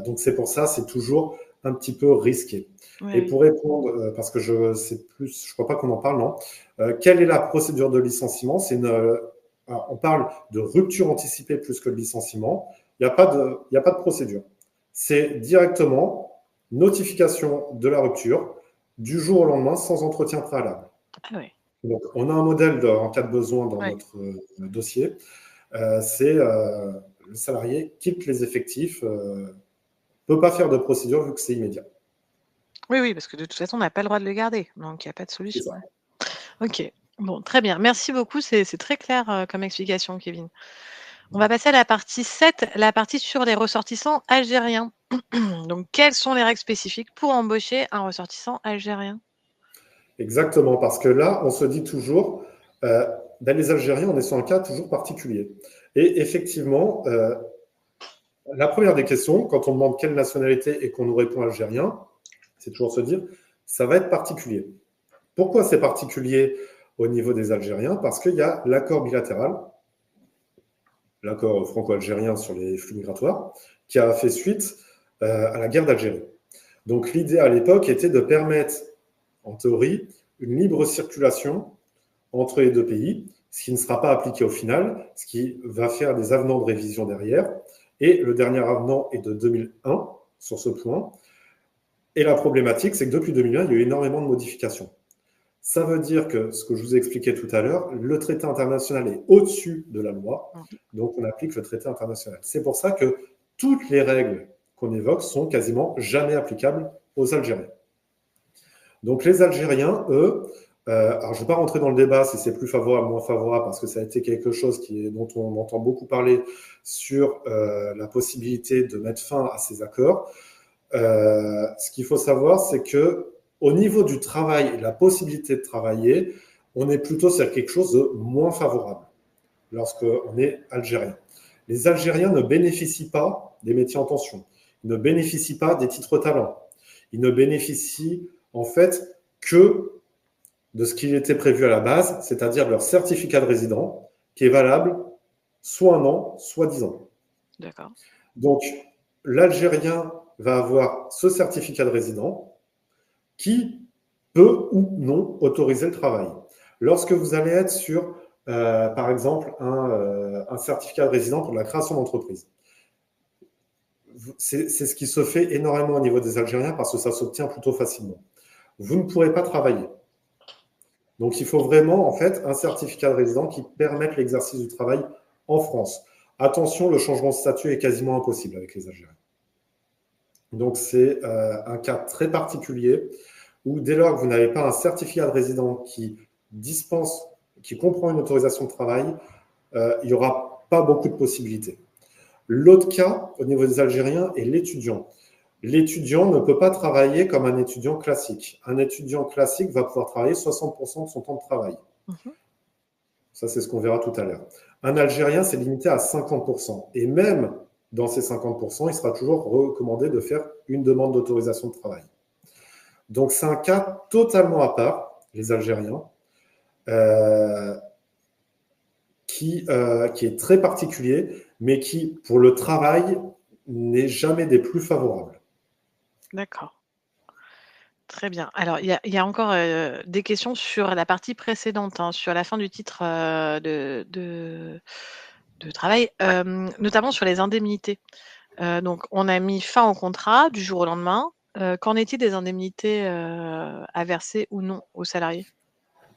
Donc, c'est pour ça, c'est toujours un petit peu risqué. Oui, Et oui. pour répondre, parce que je crois pas qu'on en parle, non. Quelle est la procédure de licenciement? On parle de rupture anticipée plus que de licenciement. Il y a pas de procédure. C'est directement notification de la rupture du jour au lendemain sans entretien préalable. Ah ouais. Donc, on a un modèle en cas de besoin dans Ouais. notre dossier. C'est le salarié quitte les effectifs, peut pas faire de procédure vu que c'est immédiat. Oui, oui, parce que de toute façon, on n'a pas le droit de le garder, donc il y a pas de C'est solution, ça. ouais. OK. Bon, très bien. Merci beaucoup, c'est très clair, comme explication, Kevin. On va passer à la partie 7, la partie sur les ressortissants algériens. Donc quelles sont les règles spécifiques pour embaucher un ressortissant algérien? Exactement, parce que là, on se dit toujours, ben, les Algériens, on est sur un cas toujours particulier. Et effectivement, la première des questions, quand on demande quelle nationalité et qu'on nous répond algérien, c'est toujours se dire, ça va être particulier. Pourquoi c'est particulier au niveau des Algériens? Parce qu'il y a l'accord bilatéral, l'accord franco-algérien sur les flux migratoires, qui a fait suite à la guerre d'Algérie. Donc l'idée à l'époque était de permettre, en théorie, une libre circulation entre les deux pays, ce qui ne sera pas appliqué au final, ce qui va faire des avenants de révision derrière. Et le dernier avenant est de 2001 sur ce point. Et la problématique, c'est que depuis 2001, il y a eu énormément de modifications. Ça veut dire que, ce que je vous ai expliqué tout à l'heure, le traité international est au-dessus de la loi, Mmh. donc on applique le traité international. C'est pour ça que toutes les règles qu'on évoque sont quasiment jamais applicables aux Algériens. Donc les Algériens, eux, alors je ne vais pas rentrer dans le débat si c'est plus favorable ou moins favorable, parce que ça a été quelque chose dont on entend beaucoup parler sur la possibilité de mettre fin à ces accords. Ce qu'il faut savoir, c'est que au niveau du travail et la possibilité de travailler, on est plutôt sur quelque chose de moins favorable lorsqu'on est algérien. Les Algériens ne bénéficient pas des métiers en tension, ils ne bénéficient pas des titres talents, ils ne bénéficient en fait que de ce qui était prévu à la base, c'est-à-dire leur certificat de résident, qui est valable soit 1 an, soit 10 ans. D'accord. Donc, l'Algérien va avoir ce certificat de résident qui peut ou non autoriser le travail. Lorsque vous allez être sur, par exemple, un certificat de résident pour la création d'entreprise, c'est ce qui se fait énormément au niveau des Algériens parce que ça s'obtient plutôt facilement. Vous ne pourrez pas travailler. Donc, il faut vraiment, en fait, un certificat de résident qui permette l'exercice du travail en France. Attention, le changement de statut est quasiment impossible avec les Algériens. Donc, c'est un cas très particulier. ou dès lors que vous n'avez pas un certificat de résident qui dispense, qui comprend une autorisation de travail, il n'y aura pas beaucoup de possibilités. L'autre cas, au niveau des Algériens, est l'étudiant. L'étudiant ne peut pas travailler comme un étudiant classique. Un étudiant classique va pouvoir travailler 60% de son temps de travail. Mhm. Ça, c'est ce qu'on verra tout à l'heure. Un Algérien, c'est limité à 50%. Et même dans ces 50%, il sera toujours recommandé de faire une demande d'autorisation de travail. Donc, c'est un cas totalement à part, les Algériens, qui est très particulier, mais qui, pour le travail, n'est jamais des plus favorables. D'accord. Très bien. Alors, il y a encore des questions sur la partie précédente, hein, sur la fin du titre de travail, notamment sur les indemnités. Donc, on a mis fin au contrat du jour au lendemain. Qu'en est-il des indemnités à verser ou non aux salariés?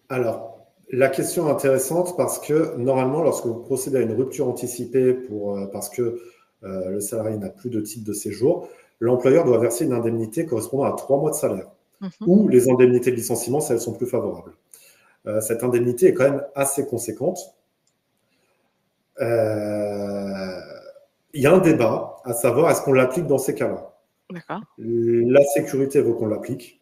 Alors, la question est intéressante parce que normalement, lorsque vous procédez à une rupture anticipée parce que le salarié n'a plus de titre de séjour, l'employeur doit verser une indemnité correspondant à 3 mois de salaire. Mhm. Ou les indemnités de licenciement si elles sont plus favorables. Cette indemnité est quand même assez conséquente. Il y a un débat à savoir est-ce qu'on l'applique dans ces cas-là. D'accord. La sécurité veut qu'on l'applique.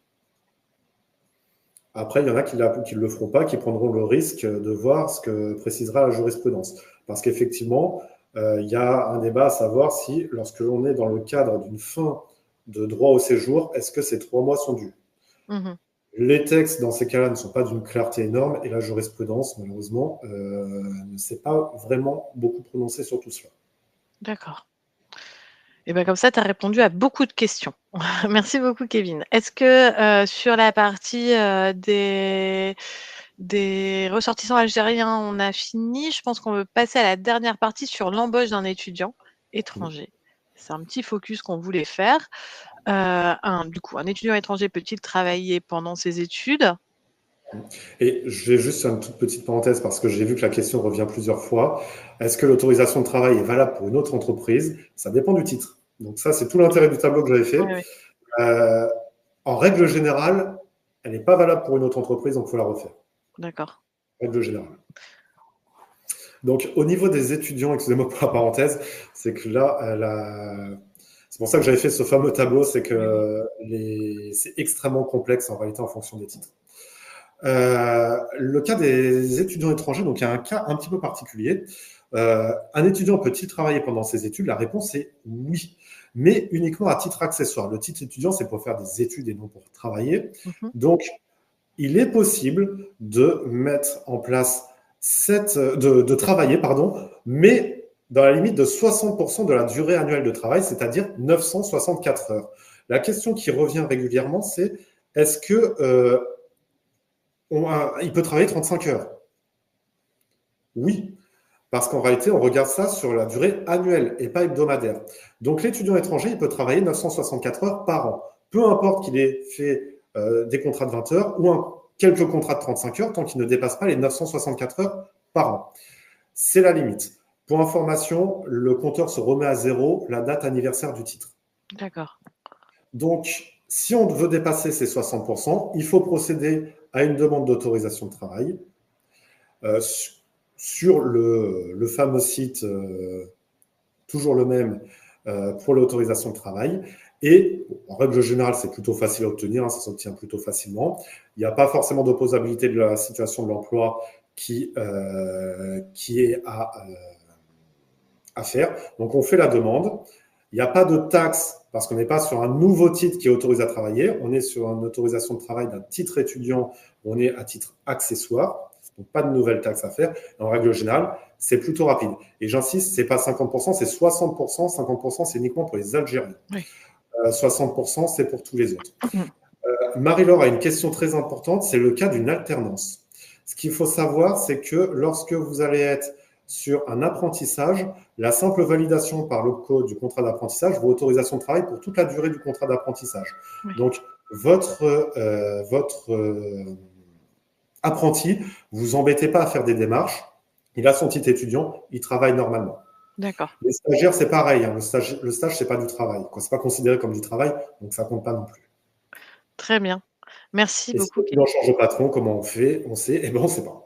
Après, il y en a qui ne le feront pas, qui prendront le risque de voir ce que précisera la jurisprudence. Parce qu'effectivement, il y a un débat à savoir si, lorsque l'on est dans le cadre d'une fin de droit au séjour, est-ce que ces 3 mois sont dus? Mhm. Les textes, dans ces cas-là, ne sont pas d'une clarté énorme et la jurisprudence, malheureusement, ne s'est pas vraiment beaucoup prononcée sur tout cela. D'accord. Et bien comme ça, tu as répondu à beaucoup de questions. Merci beaucoup, Kevin. Est-ce que sur la partie des ressortissants algériens, on a fini? Je pense qu'on veut passer à la dernière partie sur l'embauche d'un étudiant étranger. C'est un petit focus qu'on voulait faire. Du coup, un étudiant étranger peut-il travailler pendant ses études? Et j'ai juste une toute petite parenthèse parce que j'ai vu que la question revient plusieurs fois. Est-ce que l'autorisation de travail est valable pour une autre entreprise? Ça dépend du titre. Donc ça, c'est tout l'intérêt du tableau que j'avais fait. Oui, oui. En règle générale, elle n'est pas valable pour une autre entreprise, donc il faut la refaire. D'accord. Règle générale. Donc, au niveau des étudiants, excusez-moi pour la parenthèse, c'est que là, c'est pour ça que j'avais fait ce fameux tableau, c'est que c'est extrêmement complexe en réalité en fonction des titres. Le cas des étudiants étrangers, donc il y a un cas un petit peu particulier. Un étudiant peut-il travailler pendant ses études? La réponse est oui, mais uniquement à titre accessoire. Le titre étudiant, c'est pour faire des études et non pour travailler. Mhm. Donc, il est possible de mettre en place de travailler, mais dans la limite de 60% de la durée annuelle de travail, c'est-à-dire 964 heures. La question qui revient régulièrement, c'est est-ce que il peut travailler 35 heures? Oui, parce qu'en réalité, on regarde ça sur la durée annuelle et pas hebdomadaire. Donc l'étudiant étranger, il peut travailler 964 heures par an. Peu importe qu'il ait fait des contrats de 20 heures ou quelques contrats de 35 heures, tant qu'il ne dépasse pas les 964 heures par an. C'est la limite. Pour information, le compteur se remet à zéro la date anniversaire du titre. D'accord. Donc, si on veut dépasser ces 60%, il faut procéder à une demande d'autorisation de travail sur le fameux site, toujours le même, pour l'autorisation de travail. Et en règle générale, c'est plutôt facile à obtenir, hein, ça s'obtient plutôt facilement. Il n'y a pas forcément d'opposabilité de la situation de l'emploi qui est à faire. Donc, on fait la demande. Il n'y a pas de taxe parce qu'on n'est pas sur un nouveau titre qui est autorisé à travailler. On est sur une autorisation de travail d'un titre étudiant. On est à titre accessoire. Donc, pas de nouvelle taxe à faire. En règle générale, c'est plutôt rapide. Et j'insiste, c'est pas 50%, c'est 60%. 50%, c'est uniquement pour les Algériens. Oui. 60%, c'est pour tous les autres. Mm. Marie-Laure a une question très importante, c'est le cas d'une alternance. Ce qu'il faut savoir, c'est que lorsque vous allez être sur un apprentissage, la simple validation par l'OPCO du contrat d'apprentissage vaut autorisation de travail pour toute la durée du contrat d'apprentissage. Oui. Donc, votre apprenti, vous embêtez pas à faire des démarches. Il a son titre étudiant, il travaille normalement. D'accord. Les stagiaires, c'est pareil. Hein. Le stage, c'est pas du travail. C'est pas considéré comme du travail, donc ça compte pas non plus. Très bien. Merci Et si beaucoup, le Kevin. client change de patron, comment on fait? On sait, eh ben, on sait pas.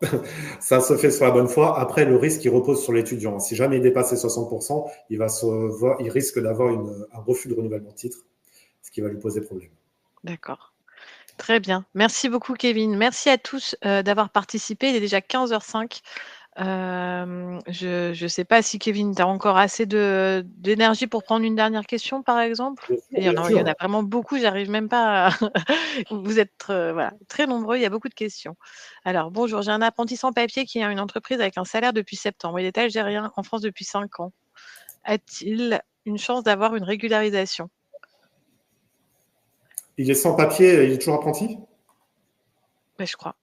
Ça se fait sur la bonne foi. Après, le risque, il repose sur l'étudiant. Si jamais il dépasse les 60%, il risque d'avoir un refus de renouvellement de titre, ce qui va lui poser problème. D'accord. Très bien. Merci beaucoup, Kevin. Merci à tous d'avoir participé. Il est déjà 15h05. Je ne sais pas si Kevin, tu as encore assez d'énergie pour prendre une dernière question, par exemple. Bien sûr, Il y en bien a, il y en sûr. a vraiment beaucoup, j'arrive même pas à... Vous êtes voilà, très nombreux, il y a beaucoup de questions. Alors, bonjour, j'ai un apprenti sans papier qui a une entreprise avec un salaire depuis septembre. Il est algérien en France depuis 5 ans. A-t-il une chance d'avoir une régularisation? Il est sans papier, il est toujours apprenti? Ben, je crois.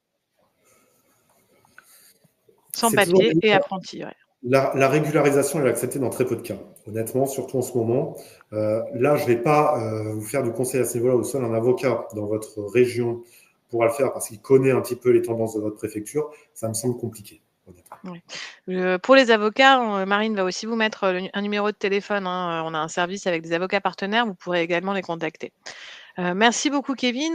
Sans C'est toujours papier et délicat. apprenti, ouais. La régularisation elle est acceptée dans très peu de cas, honnêtement, surtout en ce moment. Là, je ne vais pas vous faire du conseil à ce niveau-là, ou seul un avocat dans votre région pourra le faire parce qu'il connaît un petit peu les tendances de votre préfecture. Ça me semble compliqué, honnêtement. Ouais. Pour les avocats, Marine va aussi vous mettre un numéro de téléphone, hein. On a un service avec des avocats partenaires, vous pourrez également les contacter. Merci beaucoup, Kevin.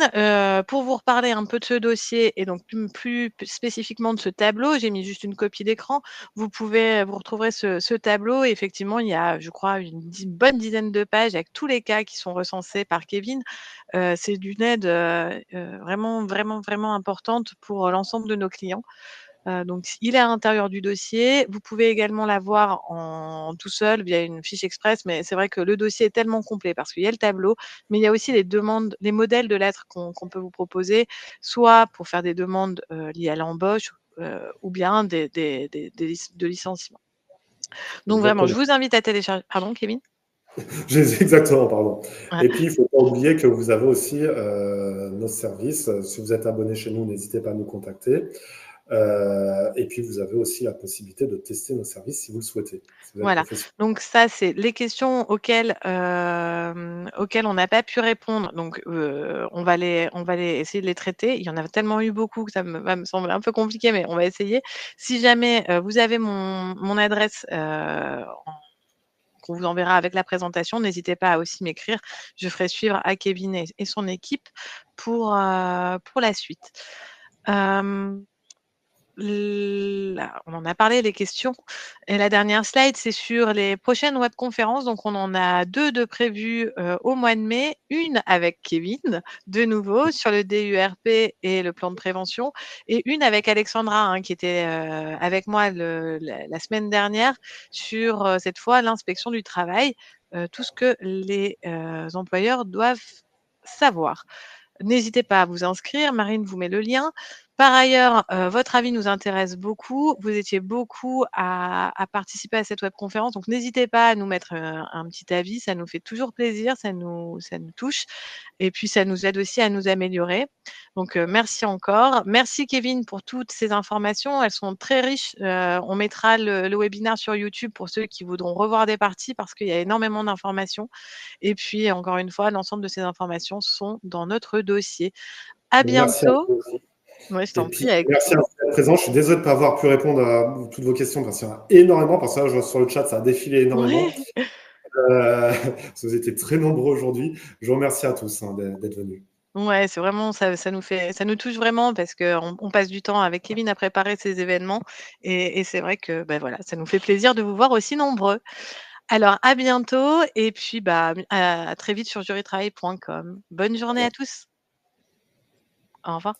Pour vous reparler un peu de ce dossier et donc plus spécifiquement de ce tableau, j'ai mis juste une copie d'écran. Vous retrouverez ce tableau. Et effectivement, il y a, je crois, une bonne dizaine de pages avec tous les cas qui sont recensés par Kevin. C'est d'une aide vraiment, vraiment, vraiment importante pour l'ensemble de nos clients. Donc, il est à l'intérieur du dossier. Vous pouvez également l'avoir tout seul via une fiche express, mais c'est vrai que le dossier est tellement complet parce qu'il y a le tableau, mais il y a aussi les demandes, les modèles de lettres qu'on peut vous proposer, soit pour faire des demandes liées à l'embauche ou bien de licenciement. Donc vraiment, je Exactement. vous invite à télécharger. Pardon, Kevin? Exactement, pardon. Ouais. Et puis, il ne faut pas oublier que vous avez aussi nos services. Si vous êtes abonné chez nous, n'hésitez pas à nous contacter. Et puis, vous avez aussi la possibilité de tester nos services si vous le souhaitez, si vous êtes Voilà, professionnel. donc ça, c'est les questions auxquelles on n'a pas pu répondre. Donc, on va essayer de les traiter. Il y en a tellement eu beaucoup que ça va me sembler un peu compliqué, mais on va essayer. Si jamais vous avez mon adresse qu'on vous enverra avec la présentation, n'hésitez pas à aussi m'écrire. Je ferai suivre à Kevin et son équipe pour la suite. Là, on en a parlé, les questions. Et la dernière slide, c'est sur les prochaines webconférences. Donc, on en a 2 de prévues au mois de mai. Une avec Kevin, de nouveau, sur le DURP et le plan de prévention. Et une avec Alexandra, hein, qui était avec moi la semaine dernière, sur cette fois l'inspection du travail, tout ce que les employeurs doivent savoir. N'hésitez pas à vous inscrire. Marine vous met le lien. Par ailleurs, votre avis nous intéresse beaucoup. Vous étiez beaucoup à participer à cette webconférence, donc n'hésitez pas à nous mettre un petit avis. Ça nous fait toujours plaisir, ça nous touche et puis ça nous aide aussi à nous améliorer. Donc merci encore. Merci Kevin pour toutes ces informations. Elles sont très riches. On mettra le webinaire sur YouTube pour ceux qui voudront revoir des parties parce qu'il y a énormément d'informations. Et puis, encore une fois, l'ensemble de ces informations sont dans notre dossier. À Merci à bientôt. vous aussi. Ouais, je Et t'en puis, prie, avec merci à vous d'être présent. Je suis désolé de ne pas avoir pu répondre à toutes vos questions parce qu'il y en a énormément. Parce que là, je vois sur le chat, ça a défilé énormément. ouais. Parce que vous étiez très nombreux aujourd'hui. Je vous remercie à tous hein, d'être venus. Ouais, c'est vraiment ça nous touche vraiment parce qu'on passe du temps avec Kevin à préparer ces événements et c'est vrai que, bah, voilà, ça nous fait plaisir de vous voir aussi nombreux. Alors à bientôt et puis, bah, à très vite sur jurytravail.com. Bonne journée à tous. Au revoir.